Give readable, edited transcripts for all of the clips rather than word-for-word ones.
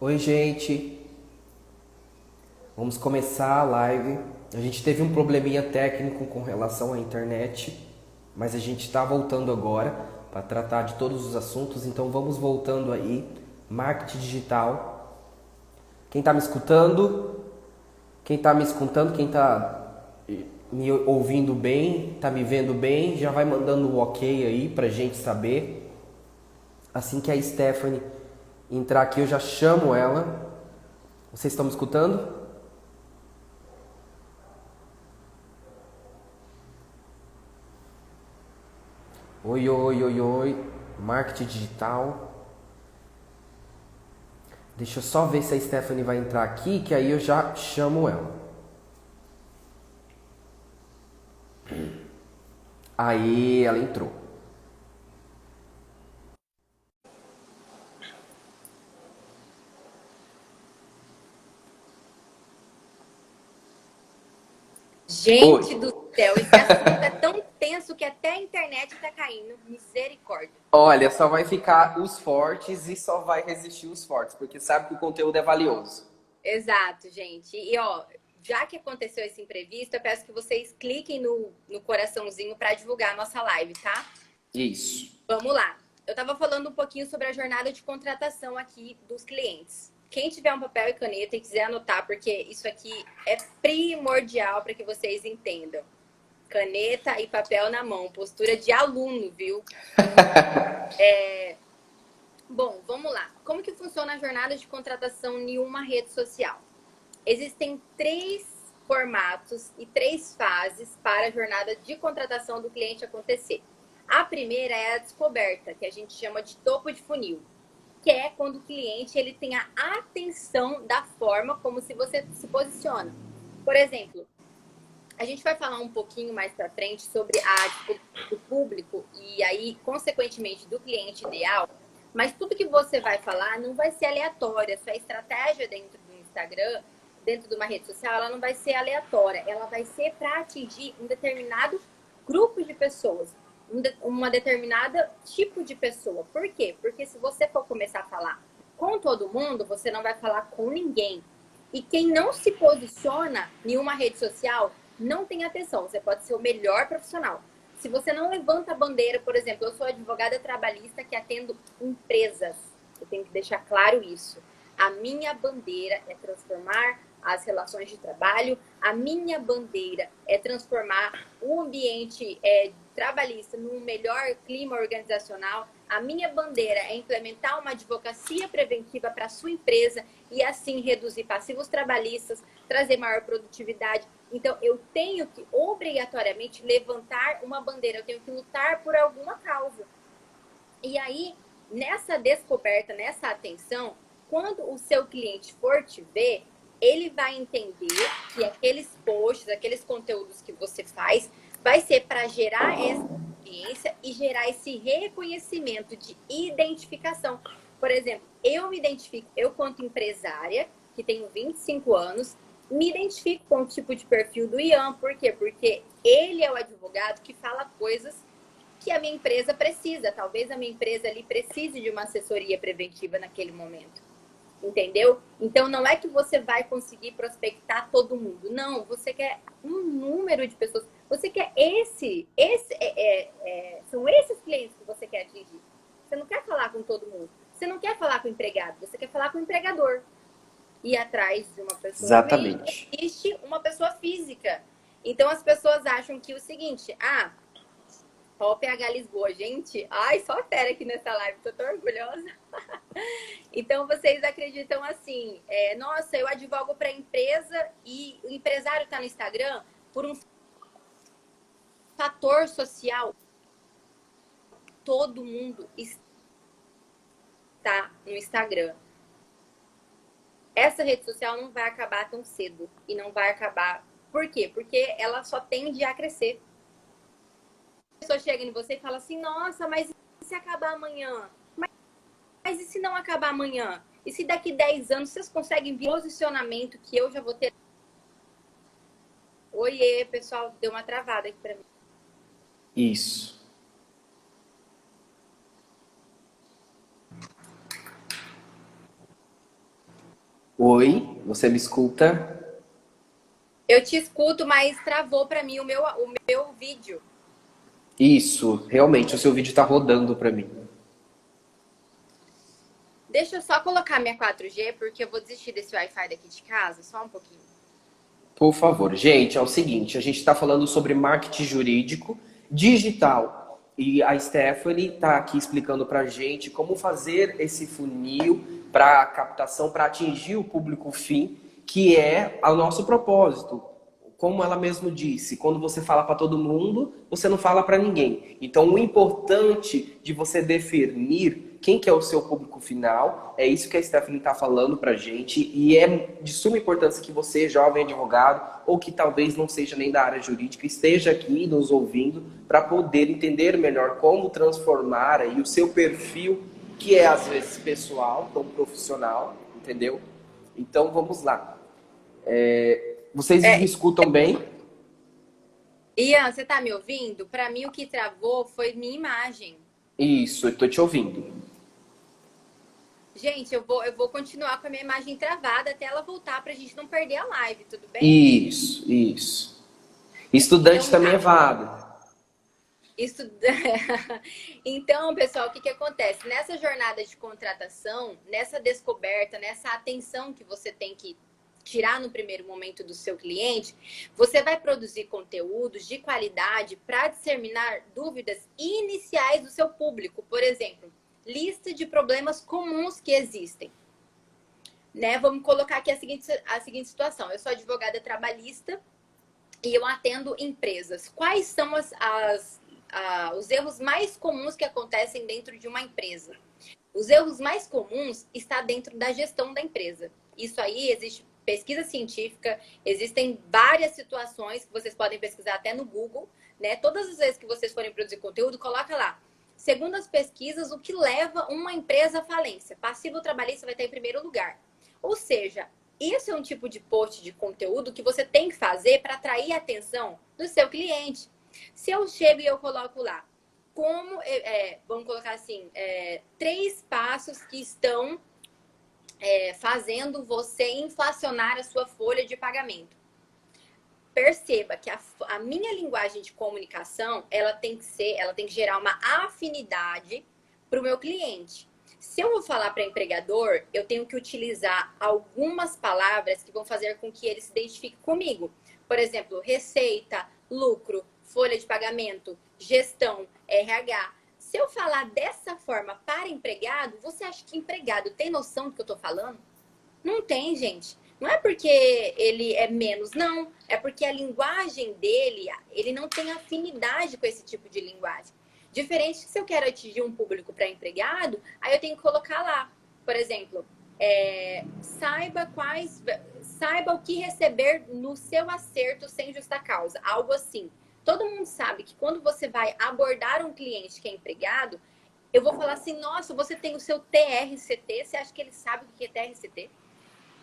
Oi, gente. Vamos começar a live. A gente teve um probleminha técnico com relação à internet, mas a gente está voltando agora para tratar de todos os assuntos. Então vamos voltando aí. Marketing digital. Quem está me escutando? Quem está me escutando? Quem está me ouvindo bem? Está me vendo bem? Já vai mandando o ok aí para gente saber. Assim que a Stephanie entrar aqui, eu já chamo ela. Vocês estão me escutando? Oi, oi, oi, oi. Marketing digital. Deixa eu só ver se a Stephanie vai entrar aqui, que aí eu já chamo ela. Aí ela entrou. Oi. Gente do céu, esse assunto é tão tenso que até a internet tá caindo. Misericórdia. Olha, só vai ficar os fortes e só vai resistir os fortes, porque sabe que o conteúdo é valioso. Exato, gente. E ó, já que aconteceu esse imprevisto, eu peço que vocês cliquem no coraçãozinho para divulgar a nossa live, tá? Isso. Vamos lá. Eu tava falando um pouquinho sobre a jornada de contratação aqui dos clientes. Quem tiver um papel e caneta e quiser anotar, porque isso aqui é primordial para que vocês entendam. Caneta e papel na mão, postura de aluno, viu? Bom, vamos lá. Como que funciona a jornada de contratação em uma rede social? Existem três formatos e três fases para a jornada de contratação do cliente acontecer. A primeira é a descoberta, que a gente chama de topo de funil, que é quando o cliente ele tem a atenção da forma como se você se posiciona. Por exemplo, a gente vai falar um pouquinho mais para frente sobre a descoberta do público e aí, consequentemente, do cliente ideal. Mas tudo que você vai falar não vai ser aleatório. A sua estratégia dentro do Instagram, dentro de uma rede social, ela não vai ser aleatória. Ela vai ser para atingir um determinado grupo de pessoas, uma determinada tipo de pessoa. Por quê? Porque se você for começar a falar com todo mundo, você não vai falar com ninguém. E quem não se posiciona em uma rede social não tem atenção. Você pode ser o melhor profissional. Se você não levanta a bandeira, por exemplo, eu sou advogada trabalhista que atendo empresas. Eu tenho que deixar claro isso. A minha bandeira é transformar as relações de trabalho. A minha bandeira é transformar o ambiente trabalhista num melhor clima organizacional. A minha bandeira é implementar uma advocacia preventiva para a sua empresa e assim reduzir passivos trabalhistas, trazer maior produtividade. Então, eu tenho que obrigatoriamente levantar uma bandeira, eu tenho que lutar por alguma causa. E aí, nessa descoberta, nessa atenção, quando o seu cliente for te ver, ele vai entender que aqueles posts, aqueles conteúdos que você faz, vai ser para gerar essa experiência e gerar esse reconhecimento de identificação. Por exemplo, eu me identifico, eu quanto empresária, que tenho 25 anos, me identifico com o tipo de perfil do Ian. Por quê? Porque ele é o advogado que fala coisas que a minha empresa precisa. Talvez a minha empresa ali precise de uma assessoria preventiva naquele momento. Entendeu? Então não é que você vai conseguir prospectar todo mundo. Não, você quer um número de pessoas. Você quer são esses clientes que você quer atingir. Você não quer falar com todo mundo. Você não quer falar com o empregado, você quer falar com o empregador. E atrás de uma pessoa jurídica Exatamente. existe uma pessoa física. Então as pessoas acham que o seguinte, ó, o PH Lisboa, gente. Ai, só fera aqui nessa live, tô tão orgulhosa. Então, vocês acreditam assim, nossa, eu advogo para a empresa e o empresário está no Instagram por um fator social. Todo mundo está no Instagram. Essa rede social não vai acabar tão cedo e não vai acabar. Por quê? Porque ela só tende a crescer. A pessoa chega em você e fala assim, nossa, mas e se acabar amanhã? Mas e se não acabar amanhã? E se daqui 10 anos vocês conseguem ver o posicionamento que eu já vou ter? Oiê, pessoal, deu uma travada aqui para mim. Isso. Oi, você me escuta? Eu te escuto, mas travou para mim o meu vídeo. Isso, realmente, o seu vídeo está rodando para mim. Deixa eu só colocar minha 4G, porque eu vou desistir desse Wi-Fi daqui de casa, só um pouquinho. Por favor, gente, é o seguinte, a gente está falando sobre marketing jurídico digital e a Stephanie está aqui explicando para a gente como fazer esse funil para captação, para atingir o público fim, que é o nosso propósito. Como ela mesmo disse, quando você fala para todo mundo, você não fala para ninguém. Então, o importante de você definir quem que é o seu público final, é isso que a Stephanie está falando para a gente, e é de suma importância que você, jovem advogado, ou que talvez não seja nem da área jurídica, esteja aqui nos ouvindo para poder entender melhor como transformar aí o seu perfil, que é às vezes pessoal, tão profissional, entendeu? Então, vamos lá. Vocês me É, escutam bem? Ian, você tá me ouvindo? Para mim, o que travou foi minha imagem. Isso, eu estou te ouvindo. Gente, eu vou continuar com a minha imagem travada até ela voltar pra gente não perder a live, tudo bem? Isso, isso. Estudante Então também é tá. válido. Isso... Então, pessoal, o que que acontece? Nessa jornada de contratação, nessa descoberta, nessa atenção que você tem que tirar no primeiro momento do seu cliente, você vai produzir conteúdos de qualidade para disseminar dúvidas iniciais do seu público. Por exemplo, lista de problemas comuns que existem. Né? Vamos colocar aqui a seguinte situação. Eu sou advogada trabalhista e eu atendo empresas. Quais são os erros mais comuns que acontecem dentro de uma empresa? Os erros mais comuns estão dentro da gestão da empresa. Isso aí existe pesquisa científica, existem várias situações que vocês podem pesquisar até no Google, né? Todas as vezes que vocês forem produzir conteúdo, coloca lá. Segundo as pesquisas, o que leva uma empresa à falência? Passivo trabalhista vai estar em primeiro lugar. Ou seja, esse é um tipo de post de conteúdo que você tem que fazer para atrair a atenção do seu cliente. Se eu chego e eu coloco lá, vamos colocar assim, 3 passos que estão fazendo você inflacionar a sua folha de pagamento. Perceba que a minha linguagem de comunicação, ela tem que gerar uma afinidade para o meu cliente. Se eu vou falar para empregador, eu tenho que utilizar algumas palavras que vão fazer com que ele se identifique comigo. Por exemplo, receita, lucro, folha de pagamento, gestão, RH. Se eu falar dessa forma para empregado, você acha que empregado tem noção do que eu estou falando? Não tem, gente. Não é porque ele é menos, não. É porque a linguagem dele, ele não tem afinidade com esse tipo de linguagem. Diferente que se eu quero atingir um público para empregado, aí eu tenho que colocar lá, por exemplo, saiba o que receber no seu acerto sem justa causa, algo assim. Todo mundo sabe que quando você vai abordar um cliente que é empregado, eu vou falar assim, nossa, você tem o seu TRCT, você acha que ele sabe o que é TRCT?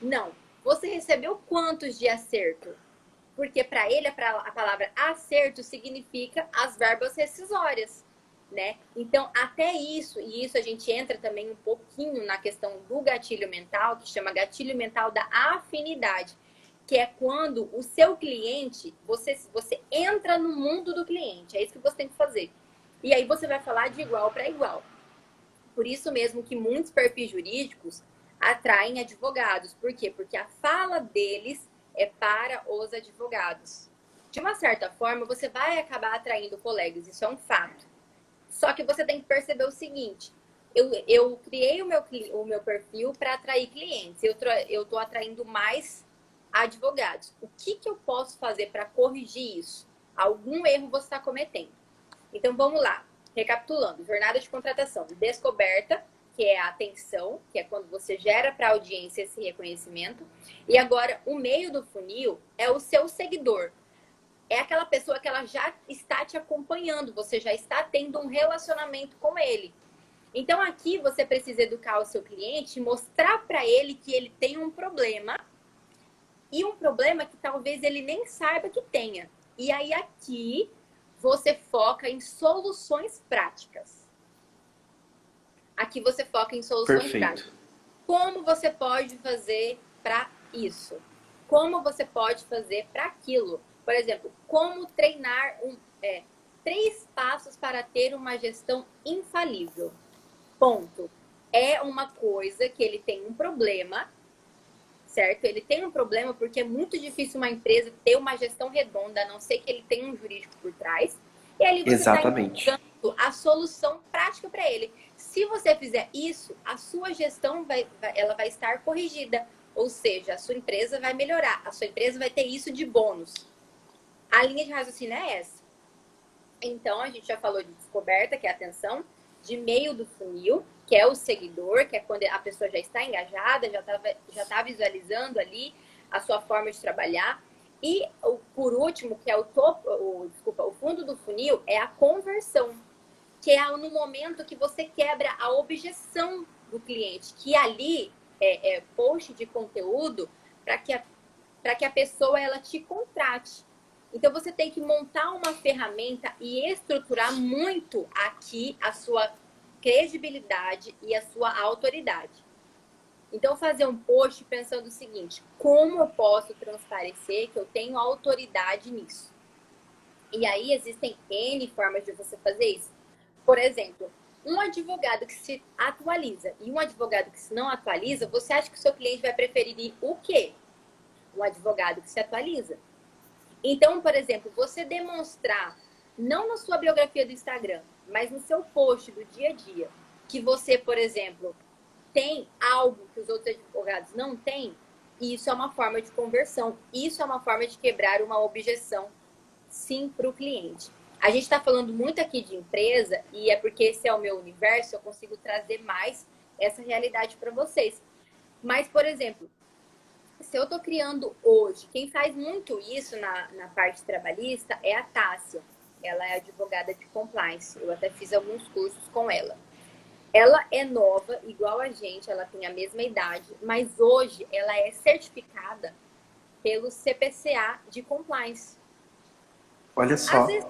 Não. Você recebeu quantos de acerto? Porque para ele a palavra acerto significa as verbas rescisórias, né? Então, até isso, e isso a gente entra também um pouquinho na questão do gatilho mental, que chama gatilho mental da afinidade, que é quando o seu cliente, você entra no mundo do cliente, é isso que você tem que fazer. E aí você vai falar de igual para igual. Por isso mesmo que muitos perfis jurídicos atraem advogados. Por quê? Porque a fala deles é para os advogados. De uma certa forma, você vai acabar atraindo colegas, isso é um fato. Só que você tem que perceber o seguinte: eu criei o meu perfil para atrair clientes, eu estou atraindo mais advogados. O que eu posso fazer para corrigir isso? Algum erro você está cometendo. Então vamos lá, recapitulando: jornada de contratação, descoberta, que é a atenção, que é quando você gera para a audiência esse reconhecimento. E agora, o meio do funil é o seu seguidor. É aquela pessoa que ela já está te acompanhando, você já está tendo um relacionamento com ele. Então, aqui você precisa educar o seu cliente, mostrar para ele que ele tem um problema, e um problema que talvez ele nem saiba que tenha. E aí, aqui, você foca em soluções práticas. Aqui você foca em soluções Perfeito. práticas. Como você pode fazer para isso? Como você pode fazer para aquilo? Por exemplo, como treinar 3 passos para ter uma gestão infalível. Ponto. É uma coisa que ele tem um problema, certo? Ele tem um problema porque é muito difícil uma empresa ter uma gestão redonda, a não ser que ele tenha um jurídico por trás. E ali você está entregando a solução prática para ele. Se você fizer isso, a sua gestão ela vai estar corrigida. Ou seja, a sua empresa vai melhorar. A sua empresa vai ter isso de bônus. A linha de raciocínio é essa. Então, a gente já falou de descoberta, que é a atenção, de meio do funil, que é o seguidor, que é quando a pessoa já está engajada, já tá visualizando ali a sua forma de trabalhar. E, por último, que é o fundo do funil, é a conversão, que é no momento que você quebra a objeção do cliente, que ali é post de conteúdo para que a pessoa ela te contrate. Então, você tem que montar uma ferramenta e estruturar muito aqui a sua credibilidade e a sua autoridade. Então, fazer um post pensando o seguinte: como eu posso transparecer que eu tenho autoridade nisso? E aí, existem N formas de você fazer isso. Por exemplo, um advogado que se atualiza e um advogado que se não atualiza, você acha que o seu cliente vai preferir o quê? Um advogado que se atualiza. Então, por exemplo, você demonstrar, não na sua biografia do Instagram, mas no seu post do dia a dia, que você, por exemplo, tem algo que os outros advogados não têm, isso é uma forma de conversão. Isso é uma forma de quebrar uma objeção, sim, para o cliente. A gente está falando muito aqui de empresa e é porque esse é o meu universo, eu consigo trazer mais essa realidade para vocês. Mas, por exemplo, se eu estou criando hoje, quem faz muito isso na parte trabalhista é a Tássia. Ela é advogada de compliance. Eu até fiz alguns cursos com ela. Ela é nova, igual a gente, ela tem a mesma idade, mas hoje ela é certificada pelo CPCA de compliance. Olha só. Às vezes,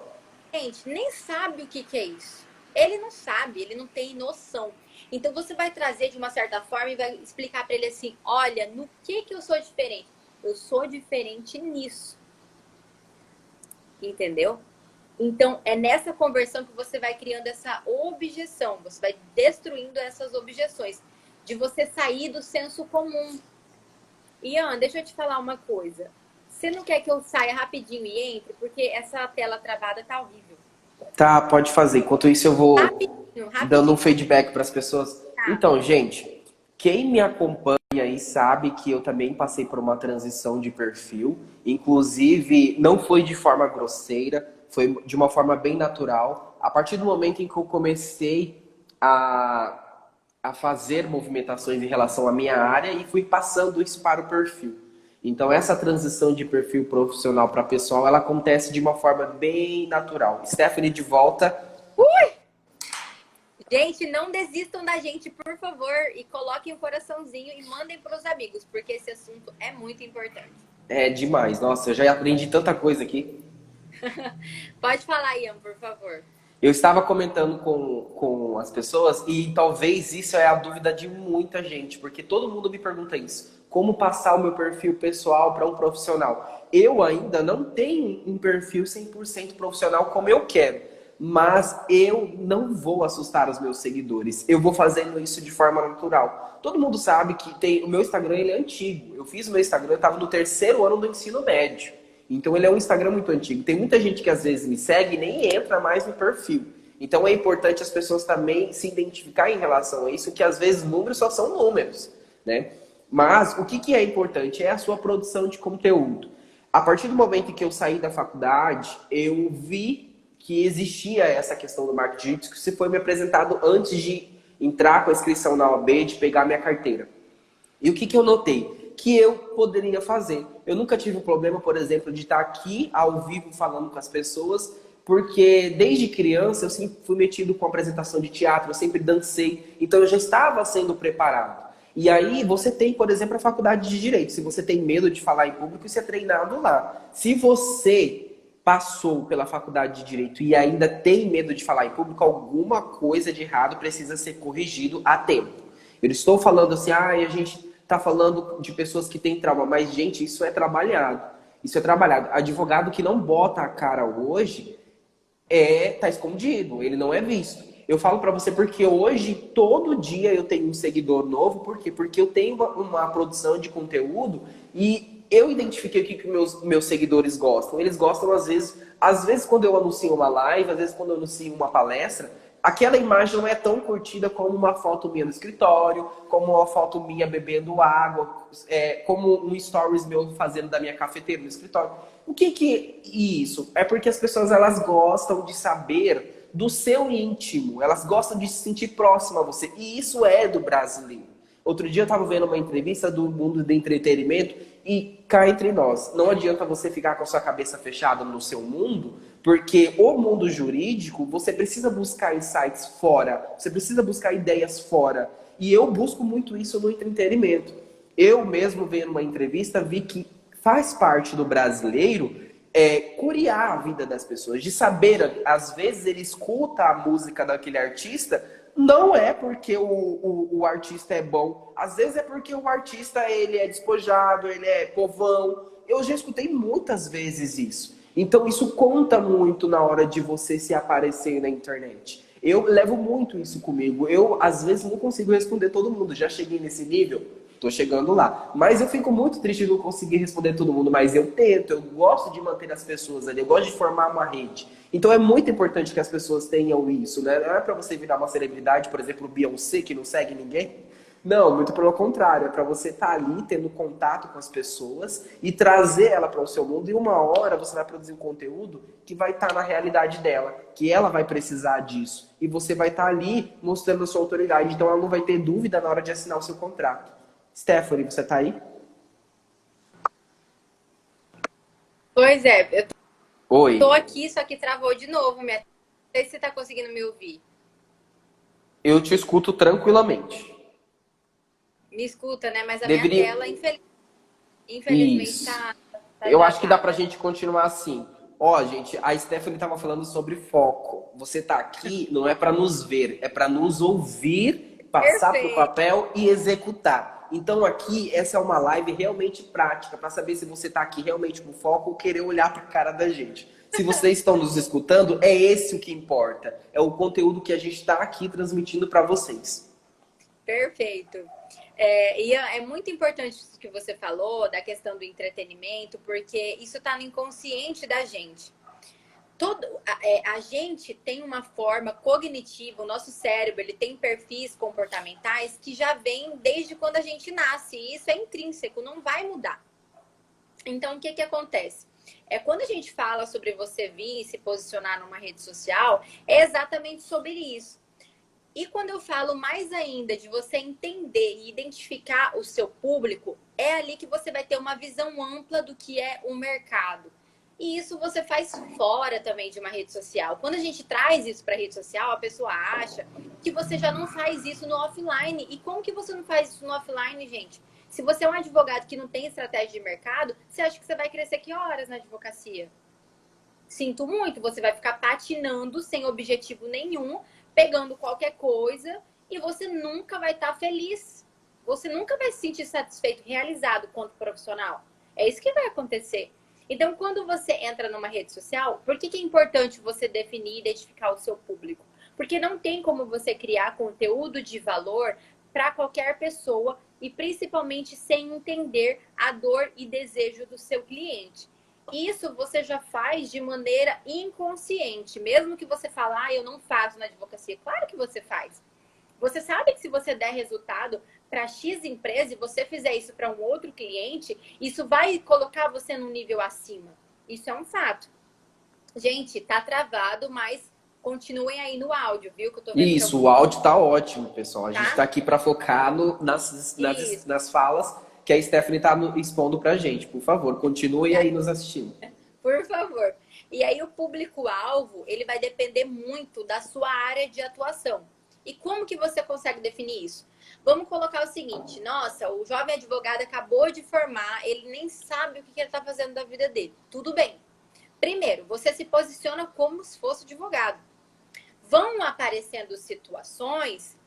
gente, nem sabe o que é isso. Ele não sabe, ele não tem noção. Então, você vai trazer de uma certa forma e vai explicar para ele assim: olha, no que eu sou diferente? Eu sou diferente nisso. Entendeu? Então, é nessa conversão que você vai criando essa objeção. Você vai destruindo essas objeções. De você sair do senso comum. Ian, deixa eu te falar uma coisa. Você não quer que eu saia rapidinho e entre? Porque essa tela travada tá horrível. Tá, pode fazer. Enquanto isso eu vou rapidinho. dando um feedback para as pessoas. Tá. Então, gente, quem me acompanha aí sabe que eu também passei por uma transição de perfil. Inclusive, não foi de forma grosseira, foi de uma forma bem natural. A partir do momento em que eu comecei a fazer movimentações em relação à minha área e fui passando isso para o perfil. Então, essa transição de perfil profissional para pessoal, ela acontece de uma forma bem natural. Stephanie, de volta. Gente, não desistam da gente, por favor. E coloquem um coraçãozinho e mandem para os amigos, porque esse assunto é muito importante. É demais. Nossa, eu já aprendi tanta coisa aqui. Pode falar, Ian, por favor. Eu estava comentando com as pessoas e talvez isso é a dúvida de muita gente, porque todo mundo me pergunta isso. Como passar o meu perfil pessoal para um profissional? Eu ainda não tenho um perfil 100% profissional como eu quero, mas eu não vou assustar os meus seguidores. Eu vou fazendo isso de forma natural. Todo mundo sabe que o meu Instagram ele é antigo. Eu fiz o meu Instagram, eu estava no 3º ano do ensino médio. Então ele é um Instagram muito antigo. Tem muita gente que às vezes me segue e nem entra mais no perfil. Então é importante as pessoas também se identificar em relação a isso, que às vezes números só são números, né? Mas o que é importante é a sua produção de conteúdo. A partir do momento em que eu saí da faculdade, eu vi que existia essa questão do marketing digital, que se foi me apresentado antes de entrar com a inscrição na OAB, de pegar minha carteira. E o que eu notei? Que eu poderia fazer. Eu nunca tive um problema, por exemplo, de estar aqui ao vivo falando com as pessoas, porque desde criança eu sempre fui metido com apresentação de teatro, eu sempre dancei, então eu já estava sendo preparado. E aí você tem, por exemplo, a faculdade de Direito. Se você tem medo de falar em público, você é treinado lá. Se você passou pela faculdade de Direito e ainda tem medo de falar em público, alguma coisa de errado precisa ser corrigido a tempo. Eu estou falando assim, a gente tá falando de pessoas que têm trauma, mas, gente, isso é trabalhado. Isso é trabalhado. Advogado que não bota a cara hoje tá escondido, ele não é visto. Eu falo pra você porque hoje, todo dia eu tenho um seguidor novo, por quê? Porque eu tenho uma produção de conteúdo e eu identifiquei o que meus seguidores gostam. Eles gostam, às vezes quando eu anuncio uma live, às vezes quando eu anuncio uma palestra, aquela imagem não é tão curtida como uma foto minha no escritório, como uma foto minha bebendo água, como um stories meu fazendo da minha cafeteira no escritório. O que isso? É porque as pessoas elas gostam de saber do seu íntimo, elas gostam de se sentir próximo a você. E isso é do brasileiro. Outro dia eu estava vendo uma entrevista do mundo do entretenimento e cá entre nós, não adianta você ficar com a sua cabeça fechada no seu mundo, porque o mundo jurídico, você precisa buscar insights fora, você precisa buscar ideias fora. E eu busco muito isso no entretenimento. Eu mesmo vendo uma entrevista vi que faz parte do brasileiro curiar a vida das pessoas, de saber, às vezes ele escuta a música daquele artista, não é porque o artista é bom, às vezes é porque o artista ele é despojado, ele é povão. Eu já escutei muitas vezes isso. Então isso conta muito na hora de você se aparecer na internet. Eu levo muito isso comigo. Eu, às vezes, não consigo responder todo mundo. Já cheguei nesse nível? Tô chegando lá. Mas eu fico muito triste de não conseguir responder todo mundo. Mas eu tento, eu gosto de manter as pessoas ali. Eu gosto de formar uma rede. Então é muito importante que as pessoas tenham isso, né? Não é pra você virar uma celebridade, por exemplo, Beyoncé, que não segue ninguém. Não, muito pelo contrário. É para você estar ali tendo contato com as pessoas e trazer ela para o seu mundo. E uma hora você vai produzir um conteúdo que vai estar na realidade dela, que ela vai precisar disso. E você vai estar ali mostrando a sua autoridade. Então ela não vai ter dúvida na hora de assinar o seu contrato. Stephanie, você tá aí? Pois é, eu Oi. tô aqui, só que travou de novo. Não sei se você tá conseguindo me ouvir. Eu te escuto tranquilamente. Me escuta, né? Mas a minha Deveria... tela, infelizmente, Isso. tá Eu acho que dá pra travada. gente continuar assim. Ó, gente, a Stephanie tava falando sobre foco. Você tá aqui não é pra nos ver, é pra nos ouvir, passar pro Perfeito. papel e executar. Então aqui, essa é uma live realmente prática, pra saber se você tá aqui realmente com foco ou querer olhar pra cara da gente. Se vocês estão nos escutando, é esse o que importa. É o conteúdo que a gente tá aqui transmitindo pra vocês. Perfeito. E é muito importante isso que você falou, da questão do entretenimento, porque isso está no inconsciente da gente. A gente tem uma forma cognitiva, o nosso cérebro ele tem perfis comportamentais que já vêm desde quando a gente nasce, e isso é intrínseco, não vai mudar. Então, o que acontece? Quando a gente fala sobre você vir e se posicionar numa rede social, é exatamente sobre isso. E quando eu falo mais ainda de você entender e identificar o seu público, é ali que você vai ter uma visão ampla do que é o mercado. E isso você faz fora também de uma rede social. Quando a gente traz isso para a rede social, a pessoa acha que você já não faz isso no offline. E como que você não faz isso no offline, gente? Se você é um advogado que não tem estratégia de mercado, você acha que você vai crescer que horas na advocacia? Sinto muito, você vai ficar patinando sem objetivo nenhum, pegando qualquer coisa e você nunca vai estar feliz. Você nunca vai se sentir satisfeito, realizado quanto profissional. É isso que vai acontecer. Então, quando você entra numa rede social, por que é importante você definir e identificar o seu público? Porque não tem como você criar conteúdo de valor para qualquer pessoa e principalmente sem entender a dor e desejo do seu cliente. Isso você já faz de maneira inconsciente. Mesmo que você fale, eu não faço na advocacia. Claro que você faz. Você sabe que se você der resultado para X empresa e você fizer isso para um outro cliente, isso vai colocar você num nível acima. Isso é um fato. Gente, tá travado, mas continuem aí no áudio, viu? Que eu tô vendo Isso, o áudio tá ótimo, pessoal. A gente tá? tá aqui para focar nas falas que a Stephanie tá expondo pra gente. Por favor, continue aí nos assistindo. Por favor. E aí o público-alvo, ele vai depender muito da sua área de atuação. E como que você consegue definir isso? Vamos colocar o seguinte, nossa, o jovem advogado acabou de formar, ele nem sabe o que ele está fazendo da vida dele. Tudo bem. Primeiro, você se posiciona como se fosse advogado. Vão aparecendo situações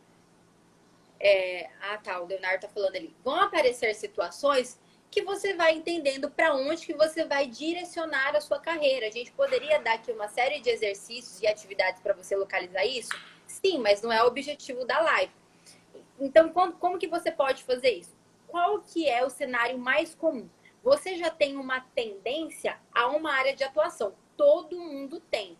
O Leonardo tá falando ali. Vão aparecer situações que você vai entendendo para onde que você vai direcionar a sua carreira. A gente poderia dar aqui uma série de exercícios e atividades para você localizar isso? Sim, mas não é o objetivo da live. Então, como que você pode fazer isso? Qual que é o cenário mais comum? Você já tem uma tendência a uma área de atuação. Todo mundo tem.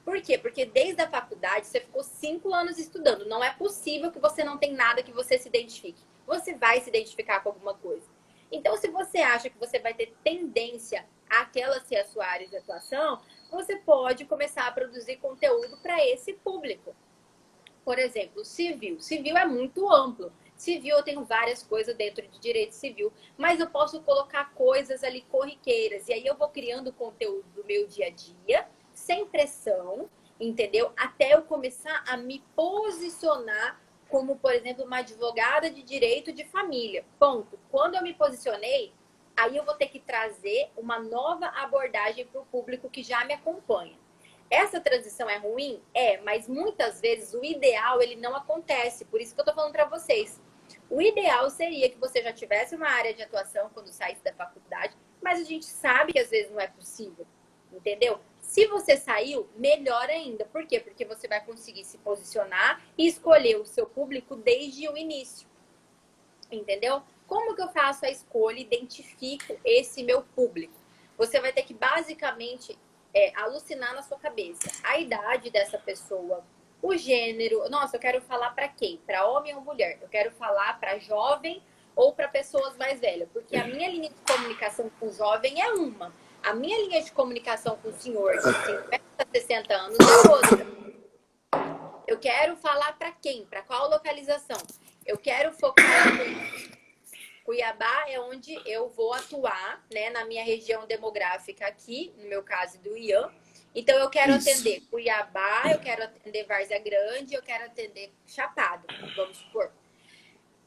Por quê? Porque desde a faculdade você ficou 5 anos estudando. Não é possível que você não tem nada que você se identifique. Você vai se identificar com alguma coisa. Então, se você acha que você vai ter tendência àquela ser a sua área de atuação, você pode começar a produzir conteúdo para esse público. Por exemplo, civil. Civil é muito amplo. Civil, eu tenho várias coisas dentro de direito civil, mas eu posso colocar coisas ali corriqueiras. E aí eu vou criando conteúdo do meu dia a dia, sem pressão, entendeu? Até eu começar a me posicionar como, por exemplo, uma advogada de direito de família. Ponto. Quando eu me posicionei, aí eu vou ter que trazer uma nova abordagem para o público que já me acompanha. Essa transição é ruim? É, mas muitas vezes o ideal ele não acontece. Por isso que eu tô falando para vocês. O ideal seria que você já tivesse uma área de atuação quando saísse da faculdade, mas a gente sabe que às vezes não é possível, entendeu? Se você saiu, melhor ainda. Por quê? Porque você vai conseguir se posicionar e escolher o seu público desde o início, entendeu? Como que eu faço a escolha, identifico esse meu público? Você vai ter que basicamente alucinar na sua cabeça a idade dessa pessoa, o gênero. Nossa, eu quero falar para quem? Para homem ou mulher? Eu quero falar para jovem ou para pessoas mais velhas? Porque a minha linha de comunicação com o jovem é uma. A minha linha de comunicação com o senhor de 50, 60 anos é outra. Eu quero falar para quem? Para qual localização? Eu quero focar em Cuiabá é onde eu vou atuar, né, na minha região demográfica aqui, no meu caso do Ian. Então, eu quero atender Cuiabá, eu quero atender Várzea Grande, eu quero atender Chapada, vamos supor.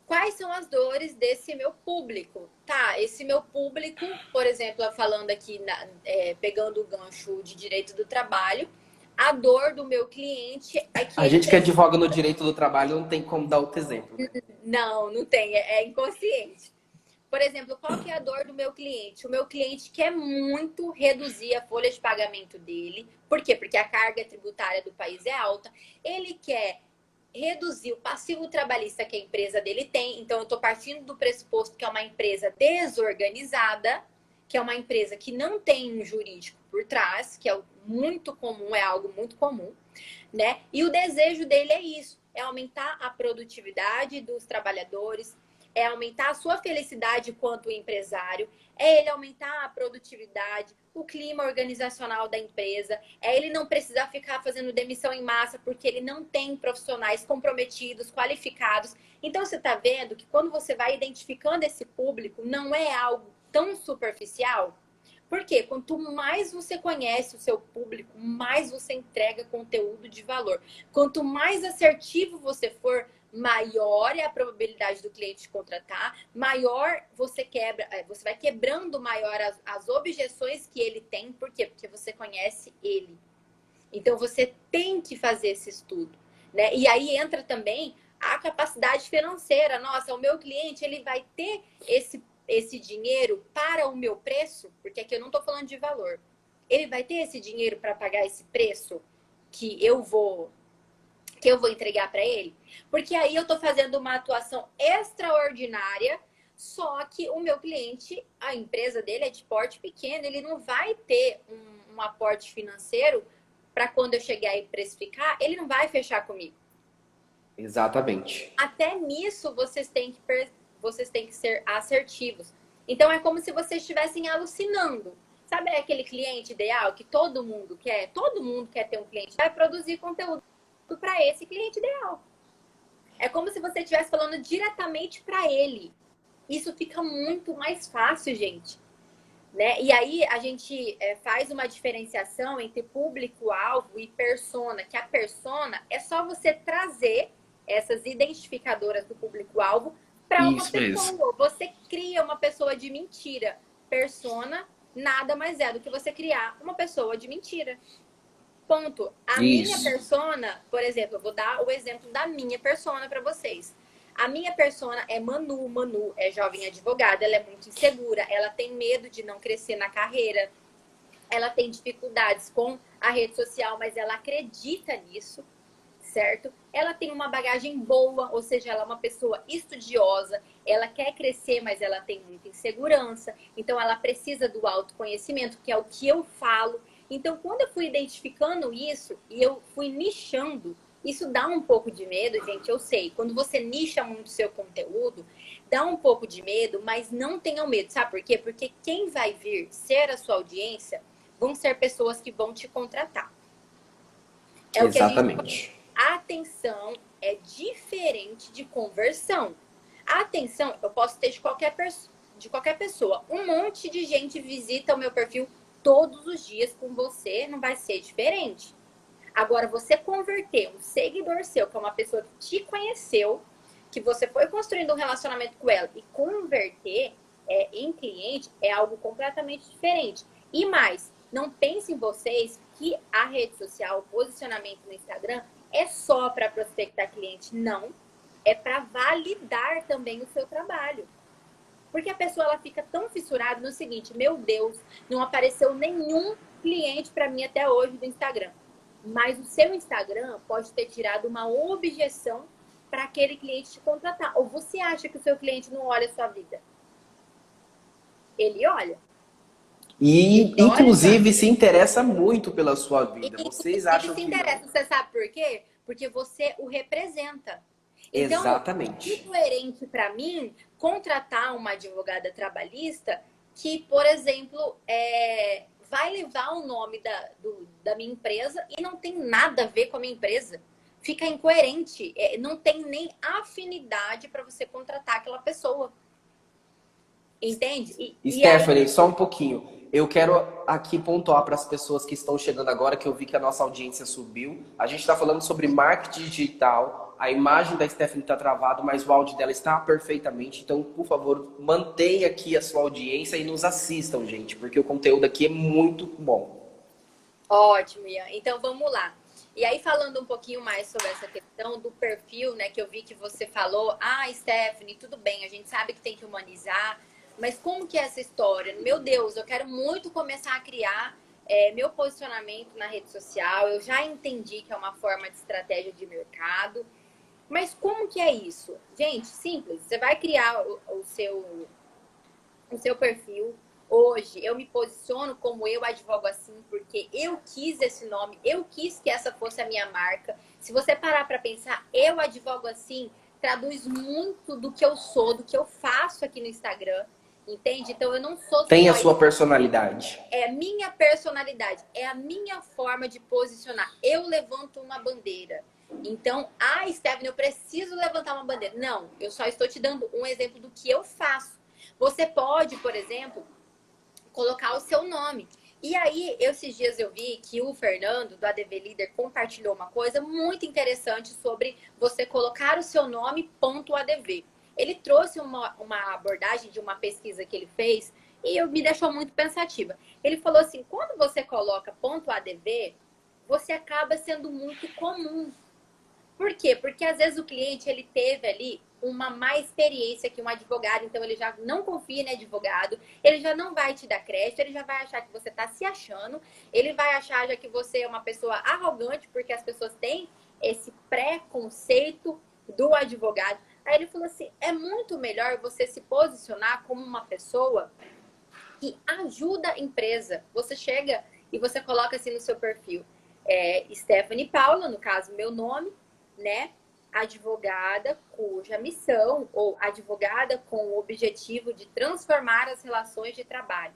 Quais são as dores desse meu público? Tá, esse meu público, por exemplo, falando aqui, pegando o gancho de direito do trabalho, a dor do meu cliente é que A gente que advoga no direito do trabalho não tem como dar outro exemplo, né? Não tem, é inconsciente. Por exemplo, qual que é a dor do meu cliente? O meu cliente quer muito reduzir a folha de pagamento dele. Por quê? Porque a carga tributária do país é alta. Ele quer reduzir o passivo trabalhista que a empresa dele tem. Então, eu estou partindo do pressuposto que é uma empresa desorganizada, que é uma empresa que não tem um jurídico por trás, que é muito comum, é algo muito comum, né? E o desejo dele é isso, é aumentar a produtividade dos trabalhadores, é aumentar a sua felicidade quanto empresário, é ele aumentar a produtividade, o clima organizacional da empresa, é ele não precisar ficar fazendo demissão em massa porque ele não tem profissionais comprometidos, qualificados. Então, você está vendo que quando você vai identificando esse público, não é algo tão superficial. Por quê? Quanto mais você conhece o seu público, mais você entrega conteúdo de valor. Quanto mais assertivo você for, maior é a probabilidade do cliente te contratar, maior você vai quebrando maior as objeções que ele tem. Por quê? Porque você conhece ele. Então você tem que fazer esse estudo, né? E aí entra também a capacidade financeira. Nossa, o meu cliente ele vai ter esse dinheiro para o meu preço, porque aqui eu não estou falando de valor. Ele vai ter esse dinheiro para pagar esse preço que eu vou entregar para ele? Porque aí eu estou fazendo uma atuação extraordinária, só que o meu cliente, a empresa dele é de porte pequeno, ele não vai ter um aporte financeiro para quando eu chegar e precificar, ele não vai fechar comigo. Exatamente. Até nisso vocês têm que ser assertivos. Então é como se vocês estivessem alucinando. Sabe aquele cliente ideal que todo mundo quer? Todo mundo quer ter um cliente. Vai produzir conteúdo para esse cliente ideal. É como se você estivesse falando diretamente para ele. Isso fica muito mais fácil, gente. Né? E aí a gente faz uma diferenciação entre público-alvo e persona, que a persona é só você trazer essas identificadoras do público-alvo para uma pessoa. Mesmo. Você cria uma pessoa de mentira. Persona nada mais é do que você criar uma pessoa de mentira. Ponto. A minha persona, por exemplo, eu vou dar o exemplo da minha persona para vocês. A minha persona é Manu. Manu é jovem advogada, ela é muito insegura, ela tem medo de não crescer na carreira, ela tem dificuldades com a rede social, mas ela acredita nisso, certo? Ela tem uma bagagem boa, ou seja, ela é uma pessoa estudiosa, ela quer crescer, mas ela tem muita insegurança, então ela precisa do autoconhecimento, que é o que eu falo. Então, quando eu fui identificando isso e eu fui nichando, isso dá um pouco de medo, gente, eu sei. Quando você nicha muito o seu conteúdo, dá um pouco de medo, mas não tenham medo. Sabe por quê? Porque quem vai vir ser a sua audiência vão ser pessoas que vão te contratar. É o que a gente... Exatamente. A atenção é diferente de conversão. A atenção eu posso ter de qualquer pessoa. Um monte de gente visita o meu perfil todos os dias, com você não vai ser diferente. Agora, você converter um seguidor seu, que é uma pessoa que te conheceu, que você foi construindo um relacionamento com ela, e converter em cliente é algo completamente diferente. E mais, não pensem vocês que a rede social, o posicionamento no Instagram, é só para prospectar cliente. Não. É para validar também o seu trabalho. Porque a pessoa ela fica tão fissurada no seguinte: meu Deus, não apareceu nenhum cliente para mim até hoje do Instagram. Mas o seu Instagram pode ter tirado uma objeção para aquele cliente te contratar. Ou você acha que o seu cliente não olha a sua vida? Ele olha. E, Ele olha, inclusive, se interessa muito pela sua vida. Vocês inclusive acham se que interessa. não? Você sabe por quê? Porque você o representa. Então, é Exatamente. incoerente para mim contratar uma advogada trabalhista que, por exemplo, vai levar o nome da minha empresa e não tem nada a ver com a minha empresa. Fica incoerente. Não tem nem afinidade para você contratar aquela pessoa. Entende? E aí, Stephanie, só um pouquinho. Eu quero aqui pontuar para as pessoas que estão chegando agora, que eu vi que a nossa audiência subiu. A gente está falando sobre marketing digital. A imagem da Stephanie está travada, mas o áudio dela está perfeitamente. Então, por favor, mantenha aqui a sua audiência e nos assistam, gente, porque o conteúdo aqui é muito bom. ótimo, Ian. Então vamos lá. E aí, falando um pouquinho mais sobre essa questão do perfil, né, que eu vi que você falou, Stephanie, tudo bem, a gente sabe que tem que humanizar, mas como que é essa história? Meu Deus, eu quero muito começar a criar meu posicionamento na rede social, eu já entendi que é uma forma de estratégia de mercado, mas como que é isso? Gente, simples, você vai criar o seu perfil. Hoje eu me posiciono como eu advogo assim, porque eu quis esse nome, eu quis que essa fosse a minha marca. Se você parar para pensar, eu advogo assim, traduz muito do que eu sou, do que eu faço aqui no Instagram, entende? Então eu não sou Tem a só sua isso, personalidade. é a minha personalidade, é a minha forma de posicionar. Eu levanto uma bandeira. Então, Stephanie, eu preciso levantar uma bandeira. Não, eu só estou te dando um exemplo do que eu faço. Você pode, por exemplo, colocar o seu nome. E aí, esses dias eu vi que o Fernando, do ADV Líder, compartilhou uma coisa muito interessante sobre você colocar o seu nome, ponto ADV. Ele trouxe uma abordagem de uma pesquisa que ele fez e me deixou muito pensativa. Ele falou assim, quando você coloca ponto ADV, você acaba sendo muito comum. Por quê? Porque às vezes o cliente ele teve ali uma má experiência que um advogado, então ele já não confia em advogado, ele já não vai te dar crédito, ele já vai achar que você está se achando, ele vai achar já que você é uma pessoa arrogante, porque as pessoas têm esse preconceito do advogado. Aí ele falou assim, é muito melhor você se posicionar como uma pessoa que ajuda a empresa. Você chega e você coloca assim no seu perfil, Stephanie Paula, no caso meu nome, né? Advogada cuja missão, ou advogada com o objetivo de transformar as relações de trabalho.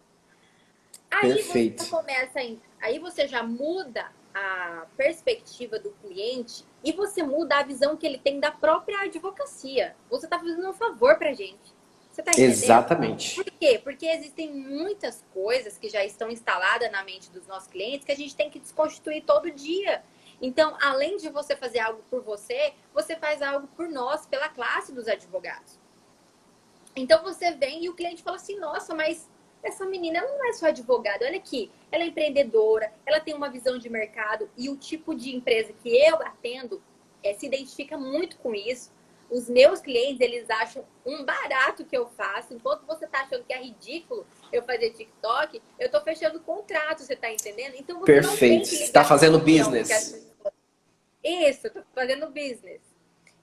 Aí Perfeito. você começa, aí você já muda a perspectiva do cliente e você muda a visão que ele tem da própria advocacia. Você está fazendo um favor pra gente. Você está entendendo? Exatamente. Por quê? Porque existem muitas coisas que já estão instaladas na mente dos nossos clientes que a gente tem que desconstituir todo dia. Então, além de você fazer algo por você, você faz algo por nós, pela classe dos advogados. Então, você vem e o cliente fala assim, nossa, mas essa menina ela não é só advogada, olha aqui, ela é empreendedora, ela tem uma visão de mercado e o tipo de empresa que eu atendo se identifica muito com isso. Os meus clientes, eles acham um barato que eu faço. Enquanto você tá achando que é ridículo eu fazer TikTok, eu tô fechando contrato, você tá entendendo? Então você não tem Perfeito. que Você tá ligar fazendo pra opinião que as business. pessoas... Isso, eu tô fazendo business.